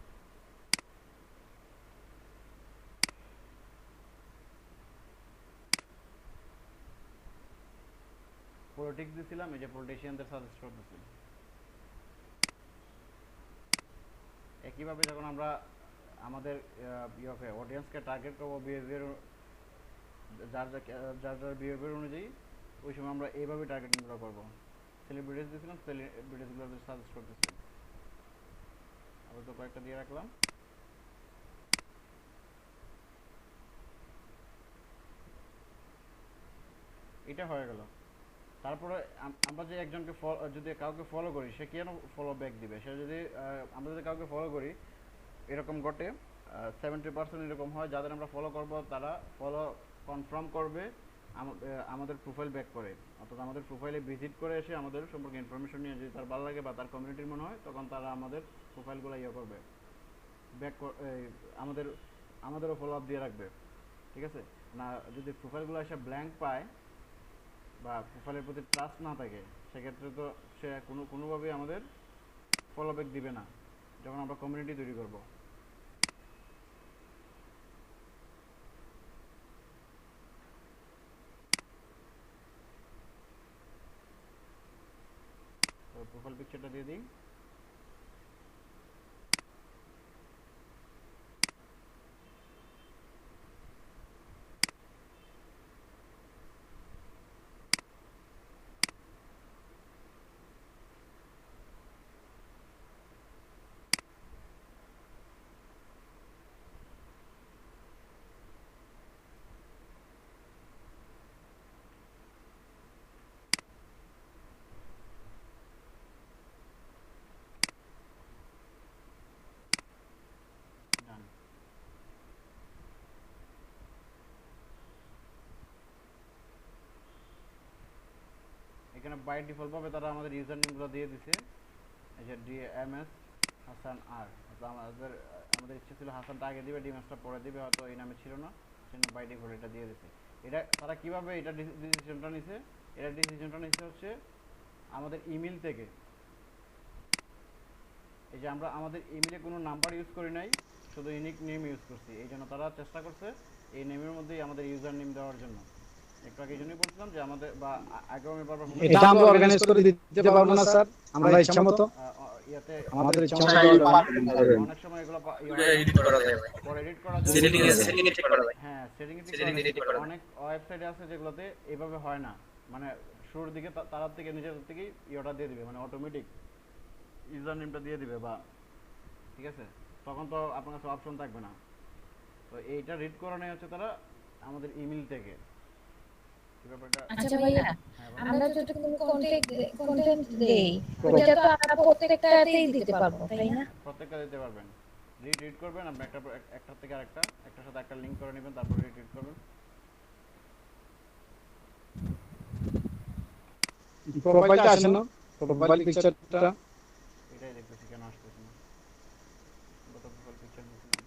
পলিটিক্স দিয়েছিলাম, এই যে পলিটিশিয়ানদের সাজেস্ট করতেছে। একইভাবে যখন আমরা আমাদের ইয়েকে অডিয়েন্সকে টার্গেট করবো বিহেভিয়ার, যার যার বিহেভিয়ার অনুযায়ী, ওই সময় আমরা এইভাবে টার্গেটিংগুলো করবো। সেলিব্রিটিস দিয়েছিলাম, সেলিব্রিটিসগুলো সাজেস্ট করতেছে। আবার তো কয়েকটা দিয়ে রাখলাম। এটা হয়ে গেল। তারপরে আমরা যে একজনকে যদি কাউকে ফলো করি, সে কেন ফলো ব্যাক দিবে? সে যদি আমরা যদি কাউকে ফলো করি, এরকম ঘটে 70% এরকম হয়, যাদের আমরা ফলো করব তারা ফলো কনফার্ম করবে আমাদের প্রোফাইল ব্যাক করে, অর্থাৎ আমাদের প্রোফাইলে ভিজিট করে এসে আমাদের সম্পর্কে ইনফরমেশন নিয়ে, যদি তার ভালো লাগে বা তার কমিউনিটির মনে হয়, তখন তারা আমাদের প্রোফাইলগুলো ইয়ে করবে, ব্যাক আমাদেরও ফলো আপ দিয়ে রাখবে। ঠিক আছে? না, যদি প্রোফাইলগুলো এসে ব্ল্যাঙ্ক পায় বা প্রোফাইলের প্রতি ট্রাস্ট না থাকে, সেক্ষেত্রে তো সে কোনোভাবেই আমাদের ফলো ব্যাক দিবে না যখন আমরা কমিউনিটি তৈরি করব। তো প্রোফাইল পিকচারটা দিয়ে দিই। ডান। এখানে বাই ডিফল্ট ভাবে তারা আমাদের ইউজার নেমগুলো দিয়ে দিছে। এই যে ডিএমএস হাসান আর, আমাদের ইচ্ছে ছিল হাসানটা আগে দিবে, ডিএমএসটা পরে দিবে, হয়তো এই নামে ছিল না, সেজন্য বাই ডিফল্ট এটা দিয়ে দিছে। এটা তারা কিভাবে এটা ডিসিশনটা নিছে? এটা ডিসিশনটা নিছে হচ্ছে আমাদের ইমেল থেকে। এই যে আমরা আমাদের ইমেলে কোনো নাম্বার ইউজ করি নাই, শুধু ইউনিক নেম ইউজ করছি, এই জন্য তারা চেষ্টা করছে এই নেমের মধ্যেই আমাদের ইউজার নেম দেওয়ার জন্য। একটু আগে এই জন্যই বলছিলাম যে আমাদের বা আগেও আমি বারবার এটা আমরা অর্গানাইজ করে দিতে পারবো না স্যার, আমরা ইচ্ছা মতো ইয়াতে আমাদের ইচ্ছা মতো অনেক সময় এগুলো এডিট করা যায় ভাই। পরে এডিট করা যায়। সেটিং এ ঠিক করা যায়। হ্যাঁ, সেটিং ঠিক করা যায়। অনেক ওয়েবসাইটে আছে যেগুলোতে এইভাবে হয় না, মানে শুরুর দিকে তার থেকে নিজের থেকেই ইয়েটা দিয়ে দিবে, মানে অটোমেটিক ইউজার নেমটা দিয়ে দিবে বা, ঠিক আছে? তখন তো আপনার কাছে অপশন থাকবে না। তো এইটা রিড করা নেই হচ্ছে তারা আমাদের ইমেল থেকে। কি ব্যাপারটা? আচ্ছা ভাইয়া, হ্যাঁ, আমরা যদি কোনো কন্টেন্ট দেই, ওটা তো আমরা প্রত্যেকটাতেই দিতে পারবো, তাই না? প্রত্যেকটা দিতে পারবেন। রিড করবেন আপনি, একটা থেকে আরেকটা, একটার সাথে একটা লিংক করে নেবেন, তারপর রিড করবেন। প্রোফাইলটা আসে না, প্রোফাইল পিকচারটা এটাই দেখতেছি কেন আসতেছে না। গত প্রোফাইল পিকচার দিয়েছিলাম।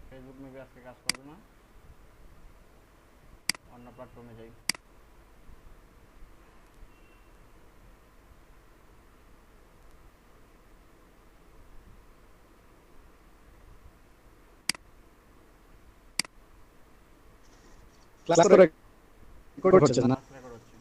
ফেসবুক মেবি আজকে কাজ করবে না, অন্য প্ল্যাটফর্মে যাই। ক্লাস করে রেকর্ড হচ্ছে না। রেকর্ড হচ্ছে।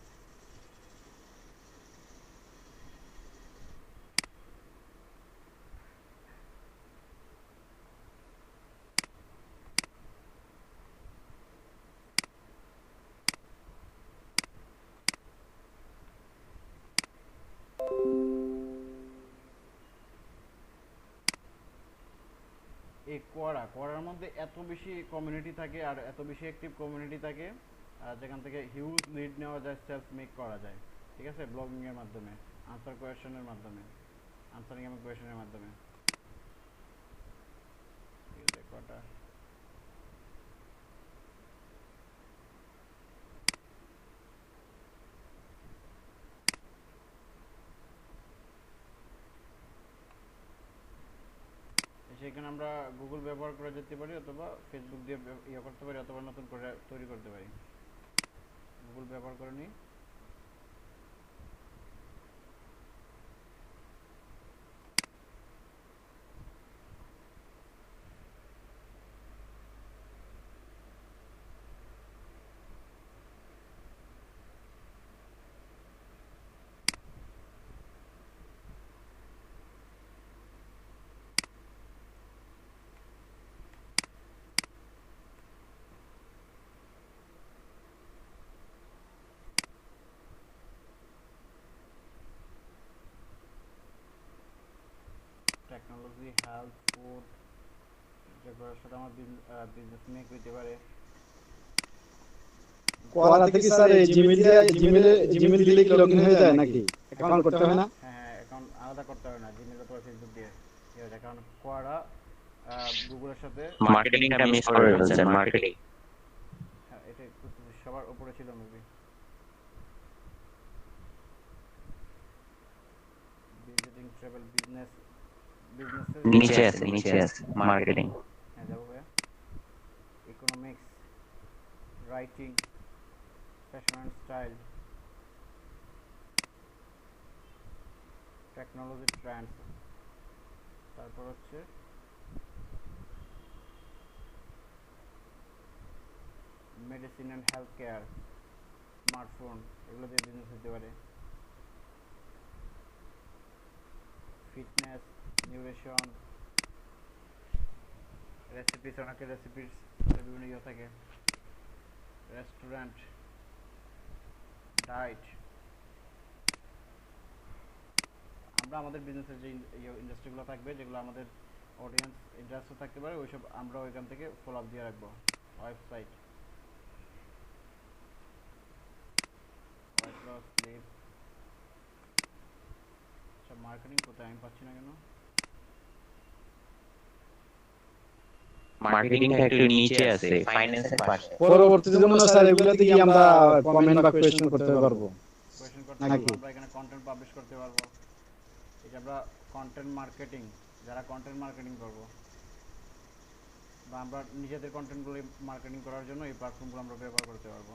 কোয়ারার মধ্যে এত বেশি কমিউনিটি থাকে আর এত বেশি অ্যাক্টিভ কমিউনিটি থাকে, যেখান থেকে হিউজ লিড নেওয়া যায়, সেলস মেক করা যায়, ঠিক আছে, ব্লগিং এর মাধ্যমে, আনসারিং এবং কোয়েশনের মাধ্যমে। কটা সেখানে আমরা গুগল ব্যবহার করে যেতে পারি, অথবা ফেসবুক দিয়ে ইয়ে করতে পারি, অথবা নতুন করে তৈরি করতে পারি। গুগল ব্যবহার করে নিই। টেকনোলজি, হেলথ, ফুড, যেগুলোর সাথে আমার বিজনেস মেক হইতে পারে। কোয়ারা থেকে স্যার এই জিমেল দিলে কি লগইন হয়ে যায় নাকি অ্যাকাউন্ট করতে হয় না? হ্যাঁ, অ্যাকাউন্ট আলাদা করতে হবে না, জিমেল অথবা ফেসবুক দিয়ে ইয়ে হয়ে যায়, কারণ কোয়ারা গুগলের সাথে মার্কেটিংটা মিস করে ফেলছেন, মার্কেটিং। হ্যাঁ, এটা সবার উপরে ছিল মুভি। ভিজিটিং, ট্রাভেল, বিজনেসের নিচে আছে মার্কেটিং। হ্যাঁ, যাবো ভাইয়া। Economics, writing, fashion and style, technology Trends, তারপর হচ্ছে medicine and health care, smartphone, এগুলো দিয়ে বিজনেস হতে পারে। ফিটনেস, নিউট্রিশন, রেসিপিস, অনেকের রেসিপিস বিভিন্ন ইয়ে থাকে, রেস্টুরেন্ট, ডায়েট। আমরা আমাদের বিজনেসের যে ইন্ডাস্ট্রিগুলো থাকবে, যেগুলো আমাদের অডিয়েন্স ইন্টারেস্ট থাকতে পারে, ওইসব আমরা ওইখান থেকে ফলো আপ দিয়ে রাখবো। ওয়েবসাইট, স্লিপ, আচ্ছা, মার্কেটিং কোথায় আমি পাচ্ছি না কেন? মার্কেটিংটা একটু নিচে আছে, ফাইন্যান্সের পাশে। পরবর্তীতে যেমন স্যার এগুলোতে কি আমরা কমেন্ট বা কোয়েশ্চেন করতে পারবো কোয়েশ্চেন করতে নাকি? পারবো, আমরা এখানে কন্টেন্ট পাবলিশ করতে পারবো। এই যে আমরা কন্টেন্ট মার্কেটিং, যারা কন্টেন্ট মার্কেটিং করবো, বা আমরা নিজেদের কন্টেন্টগুলো মার্কেটিং করার জন্য এই প্ল্যাটফর্মগুলো আমরা ব্যবহার করতে পারবো।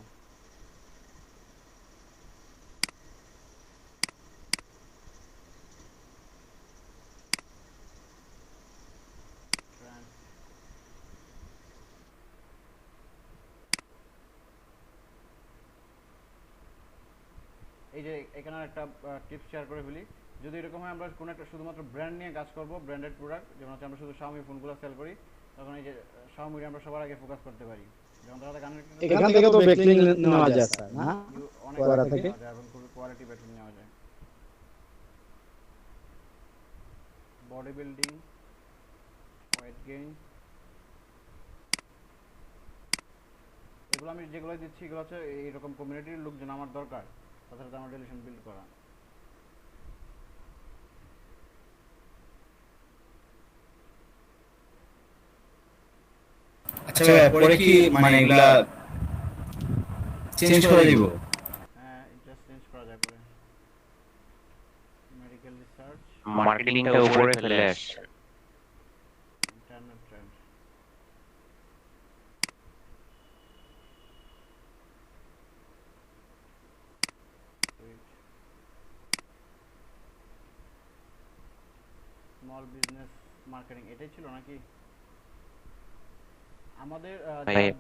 এই যে এখানে একটা টিপস শেয়ার করে ফেলি, যদি এরকম হয় আমরা কোনো একটা শুধুমাত্র ব্র্যান্ড নিয়ে কাজ করব, ব্র্যান্ডেড প্রোডাক্ট, যেমন হচ্ছে আমরা শুধু Xiaomi ফোনগুলো সেল করি, তখন এই যে Xiaomi আমরা সবার আগে ফোকাস করতে পারি। যেমন ধরো গানের এখান থেকে তো ব্যাকলিং নেওয়া যায় স্যার, না? অনেক কোয়ারা থেকে নেওয়া যায় এবং খুব কোয়ালিটি বেটার নেওয়া যায়। বডি বিল্ডিং, ওয়েট গেইন, এগুলো আমি যেগুলো দিচ্ছি এগুলো হচ্ছে এইরকম কমিউনিটির লোকজন আমার দরকার, তাদের সাথে আমার রিলেশন বিল্ড করা। আচ্ছা ভাইয়া, পরে কি মানে এগুলা চেঞ্জ করে দিব? হ্যাঁ, এটা চেঞ্জ করা যায় পরে। মেডিকেল রিসার্চ, মার্কেটিংটা উপরে ফেলে আসছে। Internet trend, small business marketing, এটাই ছিল নাকি আমাদের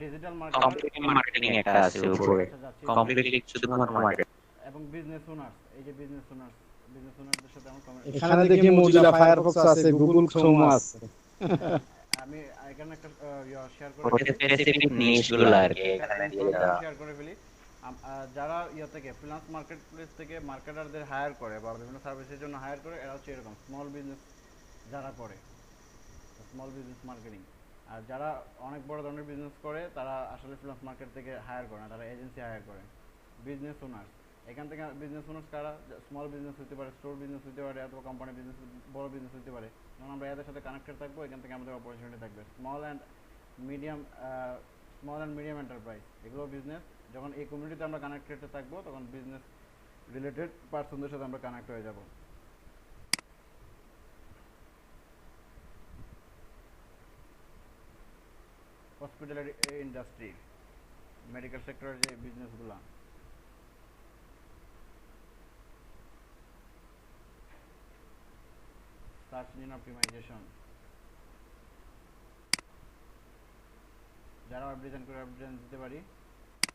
ডিজিটাল কমপ্লিটলি মার্কেটিং একটা আছে উপরে, কমপ্লিটলি শুধুমাত্র মার্কেটিং। এবং বিজনেস ওনার্স, এই যে বিজনেস ওনারদের সাথে আমার এখানে দেখি মোজিলা ফায়ারফক্স আছে, গুগল ক্রোম আছে। আমি এখানে একটা শেয়ার করে ওটা স্পেসিফিক নিশগুলো আর কি এখানে দিয়ে দেওয়া। শেয়ার করে ফেলি। যারা থেকে ফ্রিল্যান্স মার্কেট প্লেস থেকে মার্কেটারদের হায়ার করে বা বিভিন্ন সার্ভিসের জন্য হায়ার করে, এরা হচ্ছে এরকম স্মল বিজনেস যারা করে, স্মল বিজনেস মার্কেটিং। আর যারা অনেক বড় ধরনের বিজনেস করে তারা আসলে ফ্রিল্যান্স মার্কেট থেকে হায়ার করে না, তারা এজেন্সি হায়ার করে। বিজনেস ওনার্স, এখান থেকে বিজনেস ওনার্স কারা? স্মল বিজনেস হতে পারে, স্টোর বিজনেস হতে পারে, অথবা কোম্পানি বিজনেস, বড় বিজনেস হতে পারে। যখন আমরা এদের সাথে কানেক্টেড থাকবো, এখান থেকে আমাদের অপরচুনিটি থাকবে। স্মল অ্যান্ড মিডিয়াম এন্টারপ্রাইজ, এগুলো বিজনেস। যখন এই কমিউনিটিতে আমরা কানেক্টেড থাকবো, তখন বিজনেস রিলেটেড পার্সনদের সাথে আমরা কানেক্ট হয়ে যাব। হসপিটালিটি ইন্ডাস্ট্রি, মেডিকেল সেক্টরের যে বিজনেসগুলো, সার্চ ইঞ্জিন অপটিমাইজেশন, যারা ওয়েব ডিজাইন করে ওয়েব ডিজাইন দিতে পারি,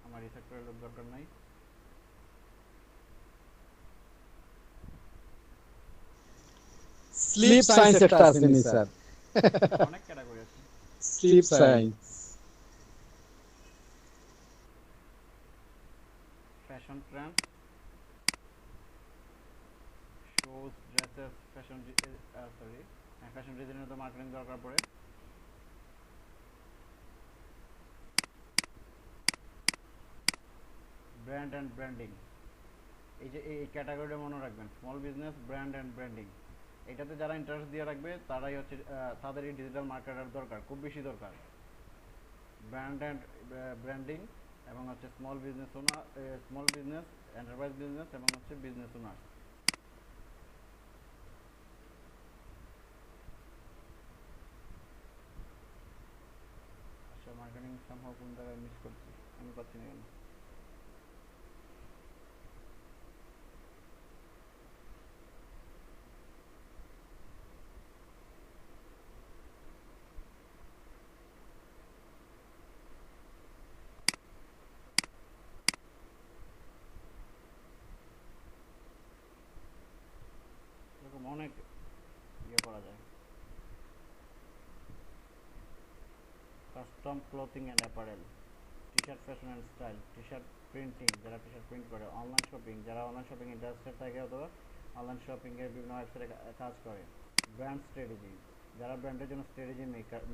আমার এই সেক্টরের লোক দরকার নাই। স্লিপ সায়েন্স একটা আছে নি স্যার? অনেক ক্যাটাগরি আছে। Sleep science, fashion trend, shows, dresses, fashion ডিজাইনের তো মার্কেটিং দরকার পড়ে। ব্র্যান্ড অ্যান্ড ব্র্যান্ডিং, এই যে এই ক্যাটাগরিটা মনে রাখবেন, small business, brand and branding. এটাতে যারা ইন্টারেস্ট দিয়ে রাখবে তারাই হচ্ছে, তাদের এই ডিজিটাল মার্কেটার দরকার, খুব বেশি দরকার। ব্র্যান্ড অ্যান্ড ব্র্যান্ডিং এবং হচ্ছে স্মল বিজনেস এন্টারপ্রাইজ বিজনেস এবং হচ্ছে বিজনেস ওনার। আচ্ছা, মার্কেটিং সামহাও কোন জায়গায় মিস করছি, আমি পাচ্ছি না কেন? এরকম অনেক ইয়ে করা যায়। Custom clothing and apparel, T shirt fashion and style, T shirt printing, যারা টি শার্ট প্রিন্ট করে, অনলাইন শপিং, যারা অনলাইন শপিং ইন্টারেস্টেড থাকে অথবা অনলাইন শপিংয়ের বিভিন্ন ওয়েবসাইটে কাজ করে। ব্র্যান্ড স্ট্র্যাটেজি, যারা ব্র্যান্ডের জন্য স্ট্র্যাটেজি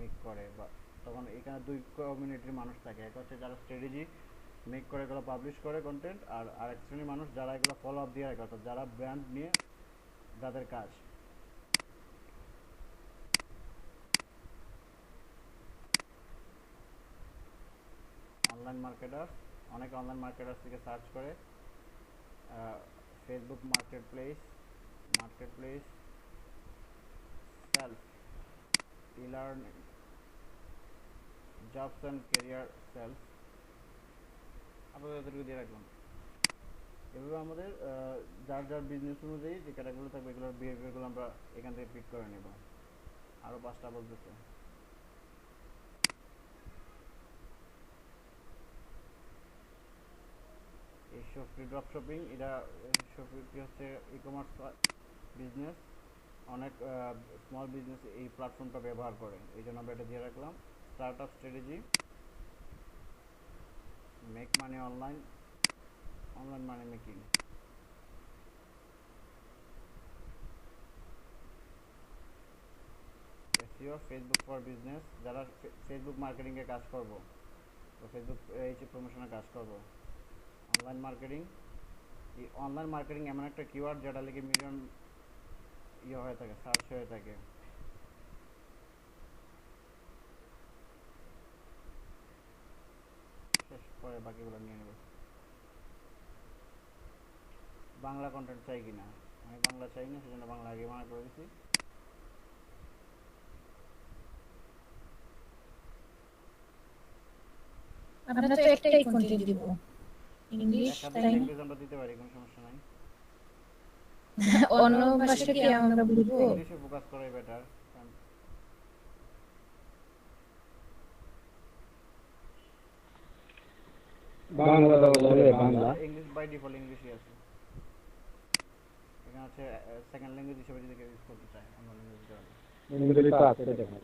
মেক করে, বা তখন এখানে দুই কমিউনিটির মানুষ থাকে। এক হচ্ছে যারা স্ট্র্যাটেজি মেক করে, এগুলো পাবলিশ করে কন্টেন্ট, আর আরেক শ্রেণীর মানুষ যারা এগুলো ফলো আপ দিয়ে রাখে, অর্থাৎ যারা ব্র্যান্ড নিয়ে যাদের কাজ। অনলাইন মার্কেটার্স, অনেকে অনলাইন মার্কেটার্স থেকে সার্চ করে। Facebook marketplace, self, e-learning, jobs and career self, আপাতত এতটুকু দিয়ে রাখলাম। এভাবে আমাদের যার যার বিজনেস অনুযায়ী যে ক্যাটাগরি থাকবে, এগুলোর বিহেভিয়ারগুলো আমরা এখান থেকে পিক করে নেব। আরও 5টা বলতেছে। এই শপি ড্রপ শপিং, এটা শপি হচ্ছে ই কমার্স বিজনেস। অনেক স্মল বিজনেস এই প্ল্যাটফর্মটা ব্যবহার করে, এই জন্য আমরা এটা দিয়ে রাখলাম। Start up strategy, make money online money making. SEO, Facebook for business, যারা ফেসবুক মার্কেটিংয়ে কাজ করব, তো ফেসবুক প্রমোশনে কাজ করব। অনলাইন মার্কেটিং, এই অনলাইন মার্কেটিং এমন একটা কিওয়ার্ড যেটা লিখে মিলিয়ন ইয়ে হয়ে থাকে, সার্চ হয়ে থাকে। শেষ পরে বাকিগুলো নিয়ে নেব। বাংলা কন্টেন্ট চাই কিনা, আমি বাংলা চাই না, সেজন্য বাংলা আগে মানা করে দিছি। আমরা তো একটাই কন্টেন্ট দিব, ইংলিশ, একাধিক তাই না? ল্যাঙ্গুয়েজ আমরা দিতে পারি, কোনো সমস্যা নাই। অন্য ভাষা কি আমরা বুঝবো? ইংলিশে ফোকাস করাই বেটার। বাংলা বলে বাংলা, ইংলিশ বাই ডিফল্ট ইংলিশই আছে। এখানে আছে সেকেন্ড ল্যাঙ্গুয়েজ হিসেবে যদি কেউ ইউজ করতে চায়, অন্য ল্যাঙ্গুয়েজ দিতে পারবে। ইংরেজি তো আছে দেখুন।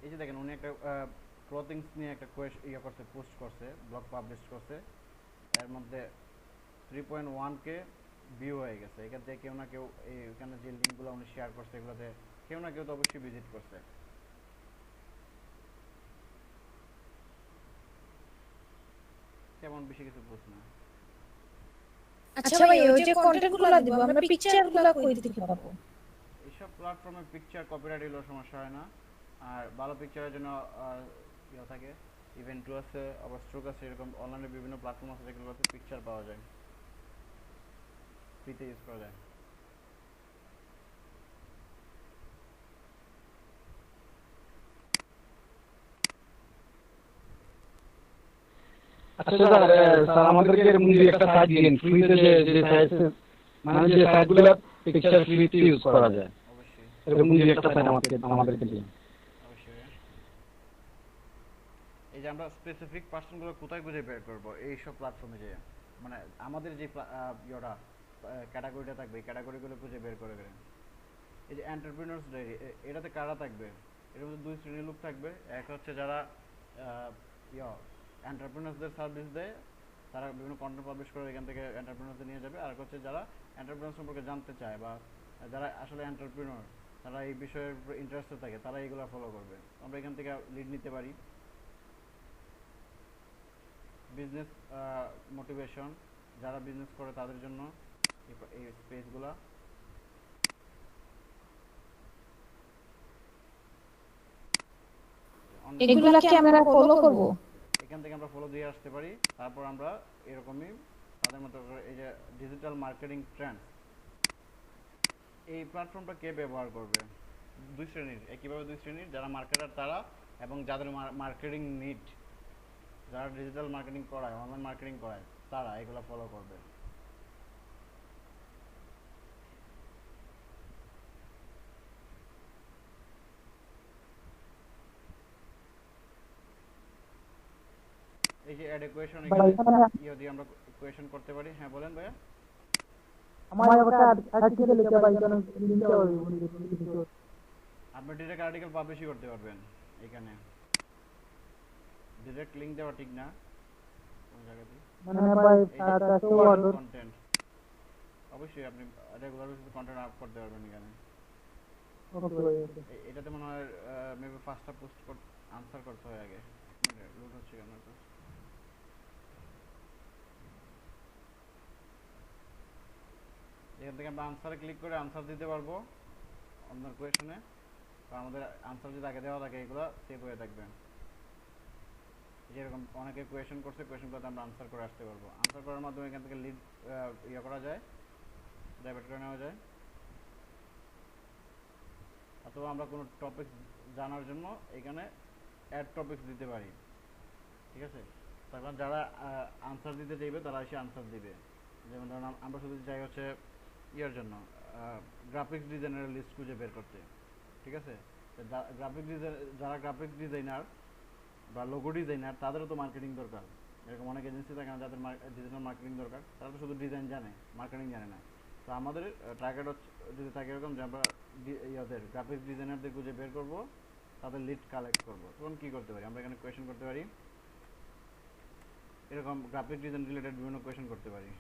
এই যে দেখেন, উনি একটা ক্লথিংস নিয়ে একটা পোস্ট করছে, ব্লগ পাবলিশ করছে। এর মধ্যে 3.1K ভিউ হয়ে গেছে। এখান থেকে কেউ না কেউ এখানে যে লিঙ্কগুলো উনি শেয়ার করছে এগুলোতে কেউ না কেউ তো অবশ্যই ভিজিট করছে। তেমন বেশি কিছু বুঝ না। আচ্ছা ভাই, ওই যে কন্টেন্ট গুলো দিব আমরা, পিকচার গুলো কই থেকে পাবো? এইসব প্ল্যাটফর্মে পিকচার কপিরাইট হলেও সমস্যা হয় না। আর ভালো পিকচারের জন্য ইয়ে থাকে, ইভেন্টু আছে, আবার স্ট্রোক আছে, এরকম অনলাইনে বিভিন্ন প্ল্যাটফর্ম আছে যেগুলোতে পিকচার পাওয়া যায়, ফ্রিতে ইউজ করা যায়। আচ্ছা স্যার, স্যার আমাদেরকে এরকম যদি একটা সাইট দিন ফ্রিতে, যে সাইট মানে যে সাইটগুলো পিকচার ফ্রিতে ইউজ করা যায়, অবশ্যই এরকম যদি একটা সাইট আমাদেরকে দিন। অবশ্যই। এই যে আমরা স্পেসিফিক পার্সনগুলো কোথায় খুঁজে বের করব, এই সব প্ল্যাটফর্মে যে মানে আমাদের যে ইয়েটা ক্যাটাগরিটা থাকবে, এই ক্যাটাগরিগুলো খুঁজে বের করে বের। এই যে এন্টারপ্রেনার্স ডায়েরি, এটাতে কারা থাকবে? এর মধ্যে দুই শ্রেণীর লোক থাকবে। এক হচ্ছে যারা এন্টারপ্রেনার্সদের সার্ভিস দেয়, তারা বিভিন্ন কন্টেন্ট পাবলিশ করে এখান থেকে এন্টারপ্রেনার্সদের নিয়ে যাবে। আর হচ্ছে যারা এন্টারপ্রেনার সম্পর্কে জানতে চায় বা যারা আসলে এন্টারপ্রেনার, তারা এই বিষয়ের উপর ইন্টারেস্টেড থাকে, তারা এইগুলো ফলো করবে। আমরা এখান থেকে লিড নিতে পারি। বিজনেস মোটিভেশন, যারা বিজনেস করে তাদের জন্য এই স্পেসগুলা। এগুলা কি আমরা ফলো করব? এখান থেকে আমরা ফলো দিয়ে আসতে পারি। তারপর আমরা এরকমই তাদের মতো করে এই যে ডিজিটাল মার্কেটিং ট্রেন্ড, এই প্ল্যাটফর্মটা কে ব্যবহার করবে? দুই শ্রেণীর, একইভাবে দুই শ্রেণীর, যারা মার্কেটার তারা, এবং যাদের মার্কেটিং নিড, যারা ডিজিটাল মার্কেটিং করায়, অনলাইন মার্কেটিং করায়, তারা এগুলো ফলো করবে। এই যে অ্যাড কোয়েশন, ইয়ে দিয়ে আমরা কোয়েশন করতে পারি। হ্যাঁ বলেন ভাইয়া। আমার একটা আর্টিকেল লিখে ভাই কেন লিংক দেওয়া হবে? আপনি ডিরেক্ট আর্টিকেল পাবলিশই করতে পারবেন। এখানে ডিরেক্ট লিংক দেওয়া ঠিক না কোন জায়গাতে, মানে ভাই তার তো অর্ডার কন্টেন্ট অবশ্যই আপনি রেগুলার বেসিসে কন্টেন্ট আপ করতে পারবেন এখানে। ওকে। এটাতে মনে হয় মেবি ফার্স্টটা পোস্ট আনসার করতে হয় আগে। লোড হচ্ছে কেন? এখান থেকে আমরা আনসারে ক্লিক করে আনসার দিতে পারবো আপনার কোয়েশনে। তো আমাদের আনসার যদি আগে দেওয়া থাকে এগুলো সেভ হয়ে থাকবে। যেরকম অনেকে কোয়েশন করছে, কোয়েশনগুলোতে আমরা আনসার করে আসতে পারবো। আনসার করার মাধ্যমে এখান থেকে লিড ইয়ে করা যায়, ডাইভার্ট করে নেওয়া যায়। অথবা আমরা কোনো টপিক জানার জন্য এখানে অ্যাড টপিকস দিতে পারি। ঠিক আছে, তখন যারা আনসার দিতে চাইবে তারা এসে আনসার দিবে। যেমন ধরুন আমরা শুধু চাই হচ্ছে ইয়ের জন্য গ্রাফিক্স ডিজাইনারের লিস্ট খুঁজে বের করতে। ঠিক আছে, যারা গ্রাফিক্স ডিজাইনার বা লোগো ডিজাইনার, তাদেরও তো মার্কেটিং দরকার। এরকম অনেক এজেন্সি থাকে না যাদের ডিজিটাল মার্কেটিং দরকার, তারা তো শুধু ডিজাইন জানে, মার্কেটিং জানে না। তো আমাদের টার্গেট যদি থাকে এরকম যে আমরা ইয়াদের গ্রাফিক্স ডিজাইনারদের খুঁজে বের করব, তাদের লিড কালেক্ট করব। তখন কী করতে পারি? আমরা এখানে কোয়েশন করতে পারি, এরকম গ্রাফিক ডিজাইন রিলেটেড বিভিন্ন কোয়েশন করতে পারি।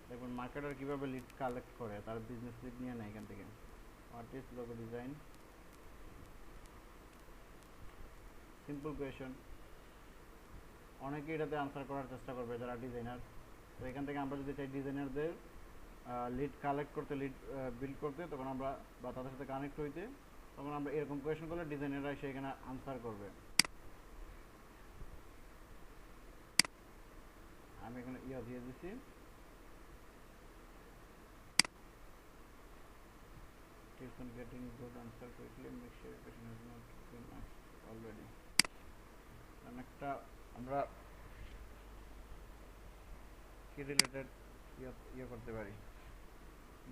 দেখুন মার্কেটার কীভাবে লিড কালেক্ট করে, তার বিজনেস লিড নিয়ে নেয় এখান থেকে। Artist, logo design, simple question. অনেকেই এটাতে আনসার করার চেষ্টা করবে যারা ডিজাইনার। তো এখান থেকে আমরা যদি চাই ডিজাইনারদের লিড কালেক্ট করতে, লিড বিল্ড করতে, তখন আমরা বা তাদের সাথে কানেক্ট হইতে, তখন আমরা এরকম কোয়েশন করলে ডিজাইনাররা এসে এখানে আনসার করবে। আমি এখানে ইয়া দিয়ে দিছি, tips on getting good answer quickly, make sure your question has not been asked already. একটা আমরা কি রিলেটেড ইয়ে করতে পারি,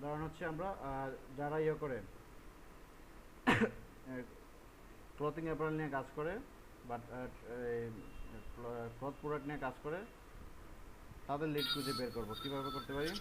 ধরুন হচ্ছে আমরা যারা ইয়ে করে ক্লথিং অ্যাপারেল নিয়ে কাজ করে, বাট ক্লথ প্রোডাক্ট নিয়ে কাজ করে, তাদের লিড খুঁজে বের করবো। কীভাবে করতে পারি?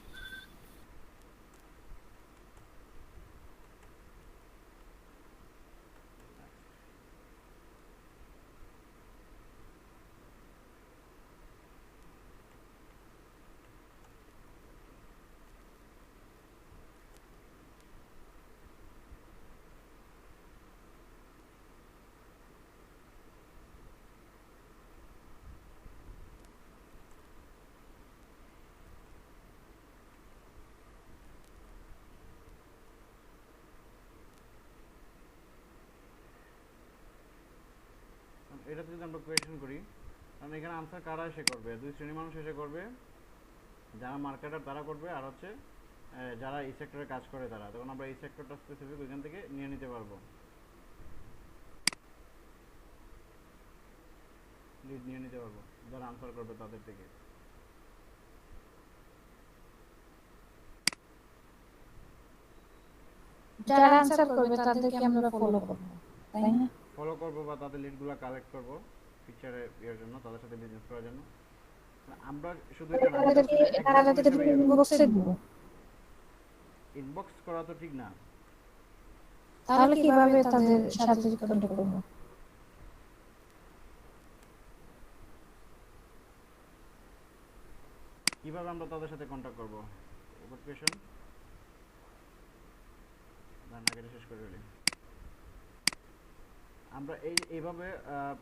এখন এখানে আনসার কারা এসে করবে? দুই শ্রেণীর মানুষ এসে করবে, যারা মার্কেটার তারা করবে, আর হচ্ছে যারা এই সেক্টরে কাজ করে তারা। তখন আমরা এই সেক্টরটা স্পেসিফিক ওইখান থেকে নিয়ে নিতে পারবো, লিড নিয়ে নিতে পারবো যারা আনসার করবে তাদের থেকে। যারা আনসার করবে তাদেরকে আমরা ফলো করব, তাই না? ফলো করবো বা তাদের লিডগুলো কালেক্ট করবো ফিচারে ইয়ের জন্য, তাদের সাথে বিজনেস করার জন্য। আমরা শুধু তাদেরকে ইনবক্সে দিব। ইনবক্স করা তো ঠিক না। তাহলে কিভাবে তাদের সাথে কন্টাক্ট করব? কিভাবে আমরা তাদের সাথে কন্টাক্ট করবো? Good question. আগে শেষ করে ফেলি। আমরা এইভাবে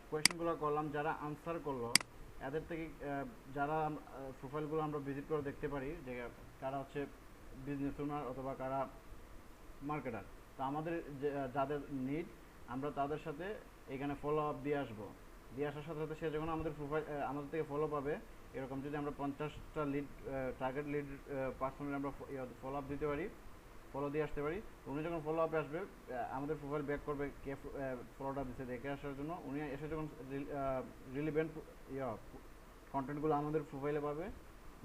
কোয়েশ্চেনগুলো করলাম, যারা আনসার করলো এদের থেকে যারা প্রোফাইলগুলো আমরা ভিজিট করে দেখতে পারি যে কারা হচ্ছে বিজনেস ওনার অথবা কারা মার্কেটার। তো আমাদের যাদের নিড আমরা তাদের সাথে এখানে ফলো আপ দিয়ে আসবো। দিয়ে আসার সাথে সাথে সে যখন আমাদের প্রোফাইল আমাদের থেকে ফলো পাবে, এরকম যদি আমরা 50টা লিড টার্গেট লিড পার্সোনালি আমরা ফলো আপ দিতে পারি, ফলো দিয়ে আসতে পারি, উনি যখন ফলো আপে আসবে আমাদের প্রোফাইল ব্যাক করবে কে ফলোটা দিচ্ছে দেখে আসার জন্য। উনি এসে যখন রিলিভেন্ট কন্টেন্টগুলো আমাদের প্রোফাইলে পাবে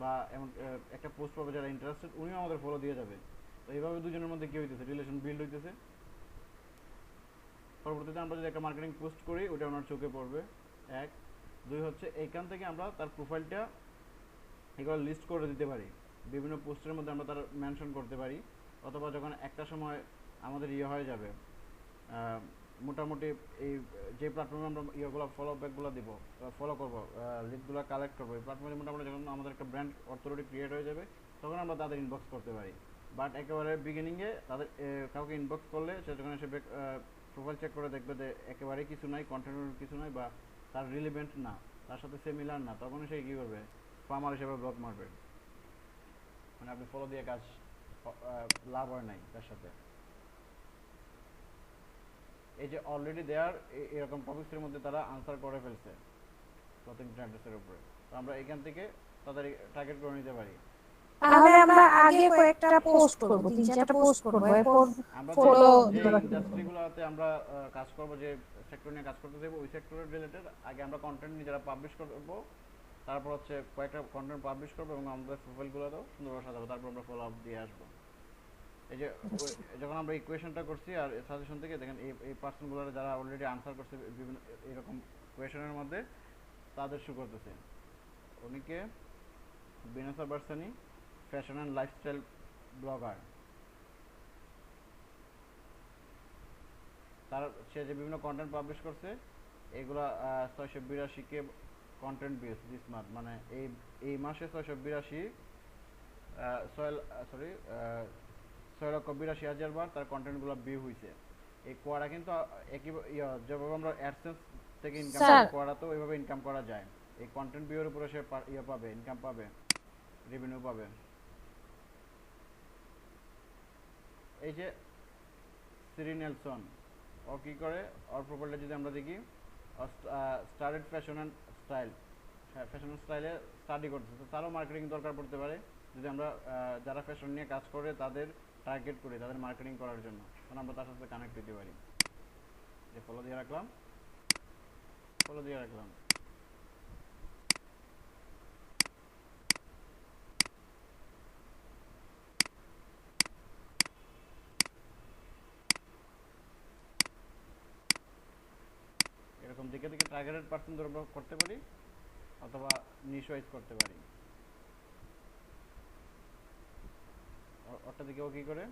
বা এমন একটা পোস্ট পাবে যারা ইন্টারেস্টেড, উনিও আমাদের ফলো দিয়ে যাবে। তো এইভাবে দুজনের মধ্যে কী হইতেছে, রিলেশন বিল্ড হইতেছে। পরবর্তীতে আমরা যদি একটা মার্কেটিং পোস্ট করি ওটা ওনার চোখে পড়বে, এক। দুই হচ্ছে এইখান থেকে আমরা তার প্রোফাইলটা এগুলো লিস্ট করে দিতে পারি, বিভিন্ন পোস্টের মধ্যে আমরা তার মেনশন করতে পারি। অথবা যখন একটা সময় আমাদের হয়ে যাবে, মোটামুটি এই যে প্ল্যাটফর্মে আমরা ইয়েগুলো ফলো ব্যাকগুলো দিব, ফলো করবো, লিডগুলো কালেক্ট করবো, এই প্ল্যাটফর্মে মোটামুটি যখন আমাদের একটা ব্র্যান্ড অথরিটি ক্রিয়েট হয়ে যাবে তখন আমরা তাদের ইনবক্স করতে পারি। বাট একেবারে বিগিনিংয়ে তাদের কাউকে ইনবক্স করলে সে যখন এসে প্রোফাইল চেক করে দেখবে যে একেবারে কিছু নাই, কন্টেন্টের কিছু নাই বা তার রিলিভেন্ট না, তার সাথে সে মিলার না, তখন সে কী করবে, ফার্মার হিসেবে ব্লক মারবে। মানে আপনি ফলো দিয়ে কাজ লাভ হয় নাই তার সাথে। এই যে অলরেডি দেয়ার এরকম টপিক্সের মধ্যে তারা আনসার করে ফেলছে ক্লথিং ট্রেন্ডসের উপরে, তো আমরা এখান থেকে তাদের টার্গেট করে নিতে পারি। তাহলে আমরা আগে কয়েকটা পোস্ট করব, 3-4টা পোস্ট করব, এরপর ফলো যে ইন্ডাস্ট্রিগুলোতে আমরা কাজ করব, যে সেক্টর নিয়ে কাজ করতে দেবো, ওই সেক্টরের রিলেটেড আগে আমরা কন্টেন্ট নিজেরা পাবলিশ করব, তারপর হচ্ছে কয়েকটা কন্টেন্ট পাবলিশ করবো এবং আমাদের প্রোফাইলগুলোতেও সুন্দরভাবে সাজাবো, তারপর আমরা ফলো আপ দিয়ে আসবো। এই যে যখন আমরা ইকুয়েশনটা করছি আর সাজেশন থেকে দেখেন এই পার্সনগুলো যারা অলরেডি আনসার করছে বিভিন্ন এরকম কোয়েশনের মধ্যে, তাদের শু করতেছে উনিকে বিনাসা বার্সানি, ফ্যাশন অ্যান্ড লাইফস্টাইল ব্লগার। তার সে যে বিভিন্ন কন্টেন্ট পাবলিশ করছে এগুলা 682কে কন্টেন্ট ভিউজ দিস মান্থ, মানে এই মাসে 682,000 বার তার কন্টেন্টগুলো ভিউ হয়েছে। এই কোয়ারা কিন্তু একই যেভাবে আমরা অ্যাডসেন্স থেকে ইনকাম করি, কোয়ারা তো ওইভাবে ইনকাম করা যায়। এই কন্টেন্ট ভিউর উপরে সে পাবে, ইনকাম পাবে, রেভিনিউ পাবে। এই যে সিরি নেলসন, ও কী করে, ওর প্রোফাইলটা যদি আমরা দেখি, স্টার্টেড ফ্যাশন অ্যান্ড স্টাইলে স্টাডি করতেছে, তো তারও মার্কেটিং দরকার পড়তে পারে যদি আমরা যারা ফ্যাশন নিয়ে কাজ করে তাদের টার্গেট করি তাদের মার্কেটিং করার জন্য, তখন আমরা তার সাথে কানেক্ট দিতে পারি। যে ফলো দিয়ে রাখলাম, এরকম দিকে দিকে টার্গেটেড পার্সন ধরে করতে পারি অথবা নিশ ওয়াইজ করতে পারি। ওটা দিকে ও কী করে,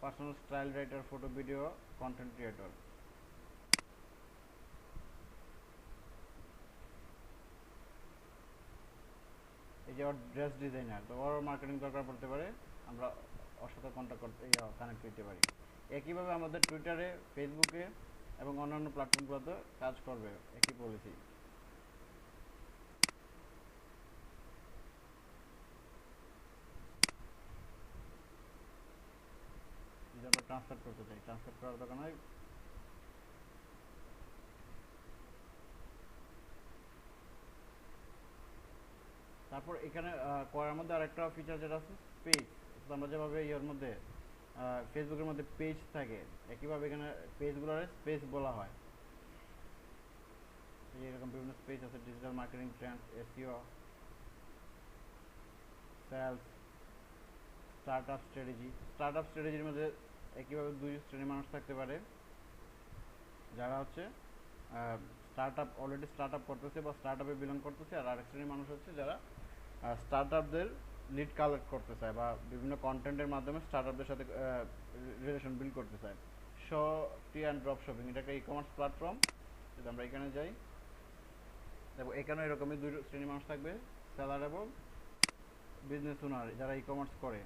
personal style writer, photo video content creator. এই যে ওর ড্রেস ডিজাইনার, তো ওর মার্কেটিং দরকার পড়তে পারে, আমরা ওর সাথে কন্ট্যাক্ট করতে কানেক্ট করতে পারি। একইভাবে আমাদের টুইটারে, ফেসবুকে এবং অন্যান্য প্ল্যাটফর্মগুলোতে কাজ করবে একই পলিসি। যদি আমরা ট্রান্সফার করতে চাই, ট্রান্সফার করার দরকার নয়, তারপর এখানে করার মধ্যে আরেকটা ফিচার যেটা আছে পেজ। আমরা যেভাবে ইয়ের মধ্যে ফেসবুকের মধ্যে পেজ থাকে, একইভাবে এখানে পেজগুলোর স্পেস বলা হয়। এই এরকম বিভিন্ন স্পেস আছে, digital marketing, trends, SEO, sales, startup strategy. Startup স্ট্র্যাটেজির মধ্যে একইভাবে দুই শ্রেণীর মানুষ থাকতে পারে, যারা হচ্ছে অলরেডি স্টার্টআপ করতেছে বা স্টার্টআপে বিলং করতেছে, আর আরেক শ্রেণীর মানুষ হচ্ছে যারা স্টার্টআপদের লিড কালেক্ট করতে চায় বা বিভিন্ন কন্টেন্টের মাধ্যমে স্টার্টআপদের সাথে রিলেশন বিল্ড করতে চায়। শপি অ্যান্ড ড্রপ শপিং এটা একটা ই কমার্স প্ল্যাটফর্ম। যদি আমরা এখানে যাই, দেখো এখানে এরকমই দুই শ্রেণীর মানুষ থাকবে, সেলার এবং বিজনেস ওনার, যারা ই কমার্স করে।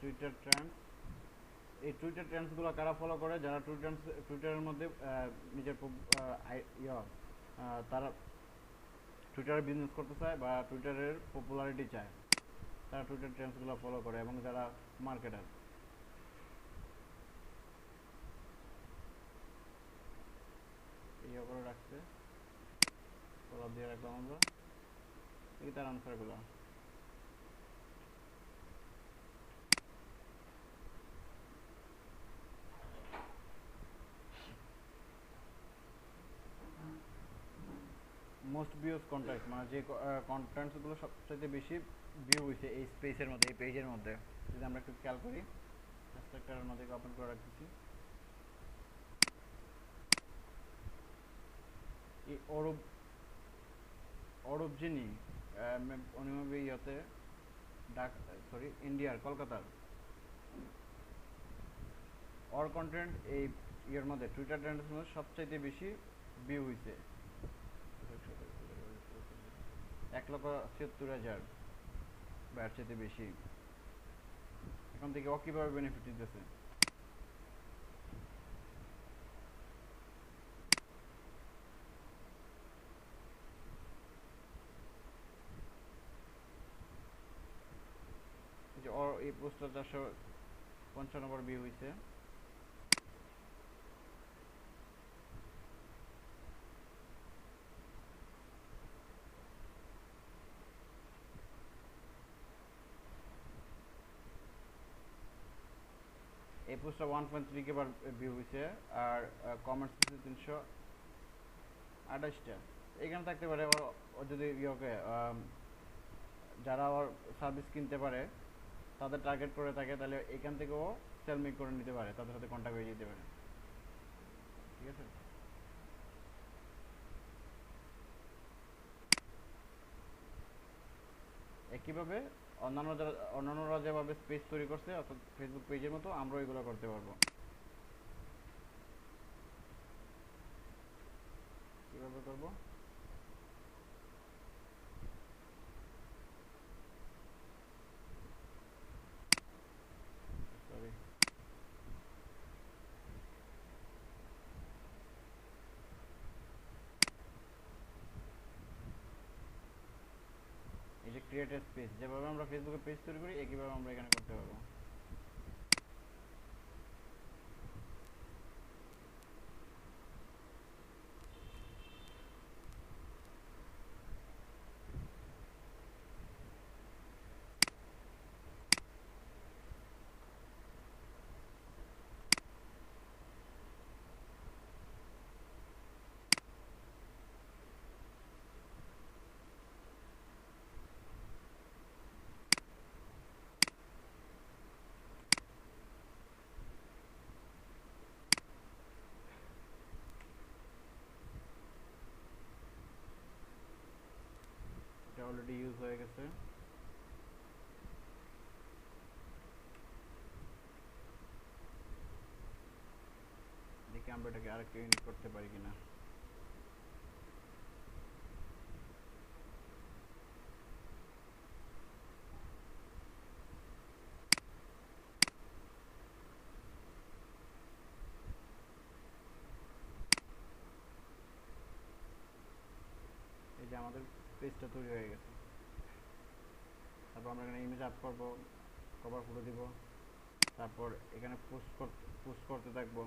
টুইটার ট্রেন্ডস, এই টুইটার ট্রেন্ডসগুলো কারা ফলো করে? যারা টুইটারের মধ্যে নিজের তারা টুইটারে বিজনেস করতে চায় বা টুইটারের পপুলারিটি চায়, তারা টুইটার ট্রেন্ডসগুলো ফলো করে। এবং যারা মার্কেটার, করে রাখছে, ফলো দিয়ে রাখলাম আমরা, এই তার আনসারগুলো। মোস্ট ভিউজ কন্টেন্ট, মানে যে কন্টেন্টসগুলো সবচেয়ে বেশি ভিউ হয়েছে এই স্পেসের মধ্যে, এই পেজের মধ্যে। যদি আমরা একটু খেয়াল করি, সেক্টরের মধ্যে ওপেন করে রাখতেছি, এই অরূপ যিনি অনিমবে ইয়েতে ইন্ডিয়ার কলকাতার, ওর কন্টেন্ট এই ইয়ের মধ্যে টুইটার ট্রেন্ডসের মধ্যে সবচাইতে বেশি ভিউ হয়েছে, 1,76,000 বা এর চাইতে বেশি। এখন থেকে ও কীভাবে বেনিফিট দিতেছে? ওর এই পোস্টটা 455 ভিউ হয়েছে। এই পোস্টটা 1.3 বার ভিউ হয়েছে, আর কমেন্টস হচ্ছে 328টা। এখানে থাকতে পারে ও যদি ইয়েকে যারা ওর সার্ভিস কিনতে পারে তাদের টার্গেট করে থাকে, তাহলে এখান থেকেও সেল মেক করে নিতে পারে, তাদের সাথে কন্ট্যাক্ট হয়ে যেতে পারে। ঠিক আছে, একইভাবে অন্যান্যরা যেভাবে স্পেস তৈরি করছে অর্থাৎ ফেসবুক পেজের মতো আমরা এগুলো করতে পারবো। কিভাবে করবো? সরি, এই যে ক্রিয়েট এ স্পেস, যেভাবে আমরা ফেসবুকে পেজ তৈরি করি একইভাবে আমরা এখানে করতে পারবো। এটা অলরেডি ইউজ হয়ে গেছে। আমরা এটাকে আরেকটু ইউনিক করতে পারি কিনা। এই যে আমাদের পেজটা তৈরি হয়ে গেছে। তারপর আমরা এখানে ইমেজ আপ করব, কভার ফটো দিব, তারপর এখানে পোস্ট করতে থাকবো।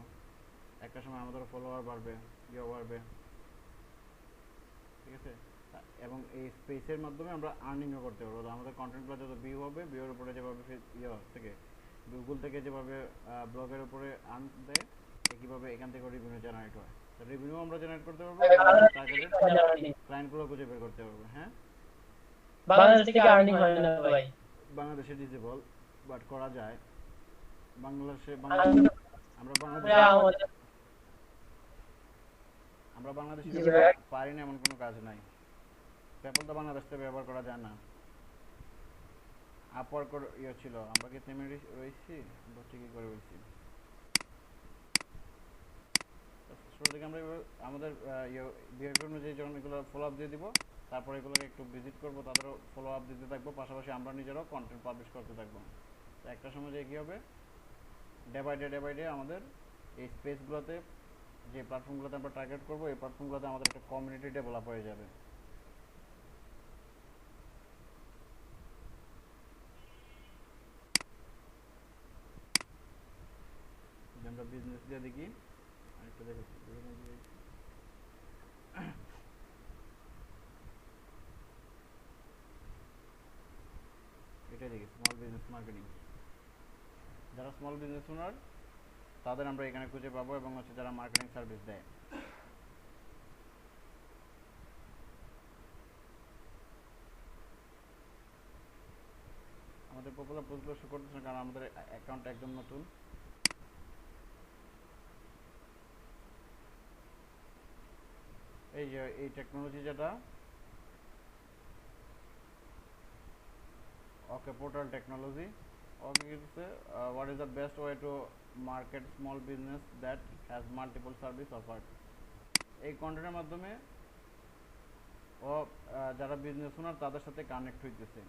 একটা সময় আমাদের ফলোয়ার বাড়বে, ইয়ে বাড়বে, ঠিক আছে। এবং এই স্পেসের মাধ্যমে আমরা আর্নিংও করতে পারবো। আমাদের কন্টেন্টগুলো যত ভিউ হবে, ভিউর উপরে যেভাবে ইয়ে থেকে গুগল থেকে যেভাবে ব্লগের উপরে আর্ন দেয়, একইভাবে এখান থেকে রেভিনিউ জেনারেট হয়। তো রেভিনিউ আমরা জেনারেট করতে পারবো, টার্গেটেড ক্লায়েন্টগুলো খুঁজে বের করতে পারবো। হ্যাঁ, বাংলাদেশ থেকে আর্নিং হয় না ভাই। বাংলাদেশে ডিজেবল, বাট করা যায়। বাংলাদেশে আমরা বাংলাদেশে পারি না এমন কোনো কাজ নাই। পেপল তো বাংলাদেশ থেকে ব্যবহার করা যায় না। আপওয়ার্ক ইয়ে ছিল, আমরা কি থেমে রয়েছি? আমরা ঠিকই করে রয়েছি। শুরু থেকে আমরা আমাদের বিহেভিয়ার অনুযায়ী যখন এগুলো ফলো আপ দিয়ে দিব, তারপর এগুলোকে একটু ভিজিট করবো, তাদেরও ফলো আপ দিতে থাকবো, পাশাপাশি আমরা নিজেরাও কন্টেন্ট পাবলিশ করতে থাকবো। তো একটা সময় যে কী হবে, ডে বাই ডে আমাদের এই স্পেসগুলোতে, যে প্ল্যাটফর্মগুলোতে আমরা টার্গেট করবো, এই প্ল্যাটফর্মগুলোতে আমাদের একটা কমিউনিটি ডেভেলপ হয়ে যাবে। আমরা বিজনেস দিয়ে দেখি, আরেকটা দেখেছি এটাই দেখি, স্মল বিজনেস মার্কেটিং। যারা স্মল বিজনেস ওনার তাদের আমরা এখানে খুঁজে পাবো, এবং হচ্ছে যারা মার্কেটিং সার্ভিস দেয়। আমাদের পপুলার পোস্টগুলো শো করতেছে না, কারণ আমাদের অ্যাকাউন্ট একদম নতুন। এই যে এই টেকনোলজি যেটা, ওকে পোর্টাল টেকনোলজি, ওকে দিচ্ছে what is the best way to market small business that has multiple service offered. এই কন্টেন্টের মাধ্যমে ও যারা বিজনেস ওনার তাদের সাথে কানেক্ট হইতেছে,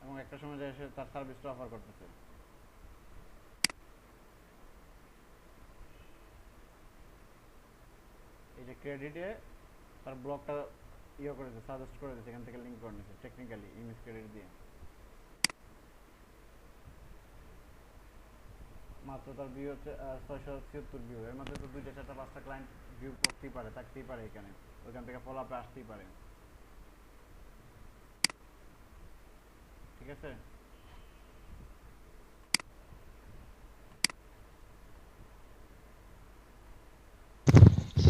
এবং একটা সময় যায় সে তার সার্ভিসটা অফার করতেছে। এই যে ক্রেডিটে তার ব্লগটা ইয়ে করেছে, সাজেস্ট করে দিয়েছে, এখান থেকে লিঙ্ক করে নিয়েছে টেকনিক্যালি ইমেজ ক্রেডিট দিয়ে। মাত্র তার ভিউ হচ্ছে 676 ভিউ। এর মধ্যে তো 2টা 4টা 5টা ক্লায়েন্ট ভিউ করতেই পারে, থাকতেই পারে এখানে, ওইখান থেকে ফলো আপে আসতেই পারে, ঠিক আছে।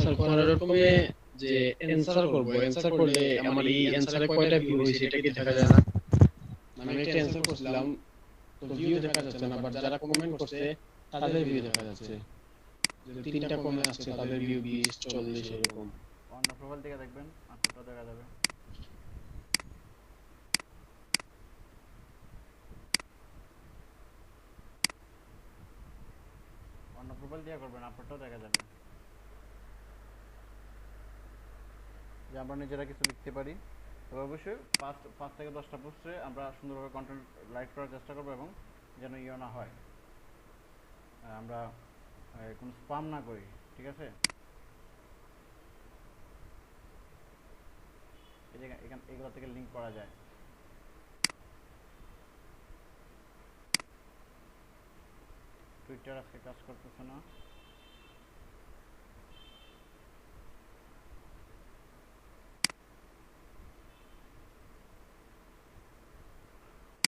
স্যার কোনরকমে যে অ্যানসার করব, অ্যানসার করলে আমার এই অ্যানসারে কয়টা ভিউ হইছে এটা কি দেখা যায় না? মানে আমি একটা অ্যানসার করছিলাম, তো ভিউ দেখা যাচ্ছে না, বাট যারা কমেন্ট করছে তাদের ভিউ দেখা যাচ্ছে। যে 3টা কমেন্ট আসছে তাদের ভিউ 20 40 এরকম। অন্য প্রোফাইল থেকে দেখবেন, আপনারটা দেখা যাবে। অন্য প্রোফাইল দিয়ে করবেন, আপনারটাও দেখা যাবে। যে আমরা নিজেরা কিছু লিখতে পারি, তবে অবশ্যই 5 থেকে 10টা পোস্টে আমরা সুন্দরভাবে কন্টেন্ট রাইট করার চেষ্টা করবো, এবং যেন ইয়ে না হয়, আমরা কোনো স্পাম না করি, ঠিক আছে। এই যে এগুলো থেকে লিঙ্ক করা যায়। টুইটার আজকে কাজ করতেছে না।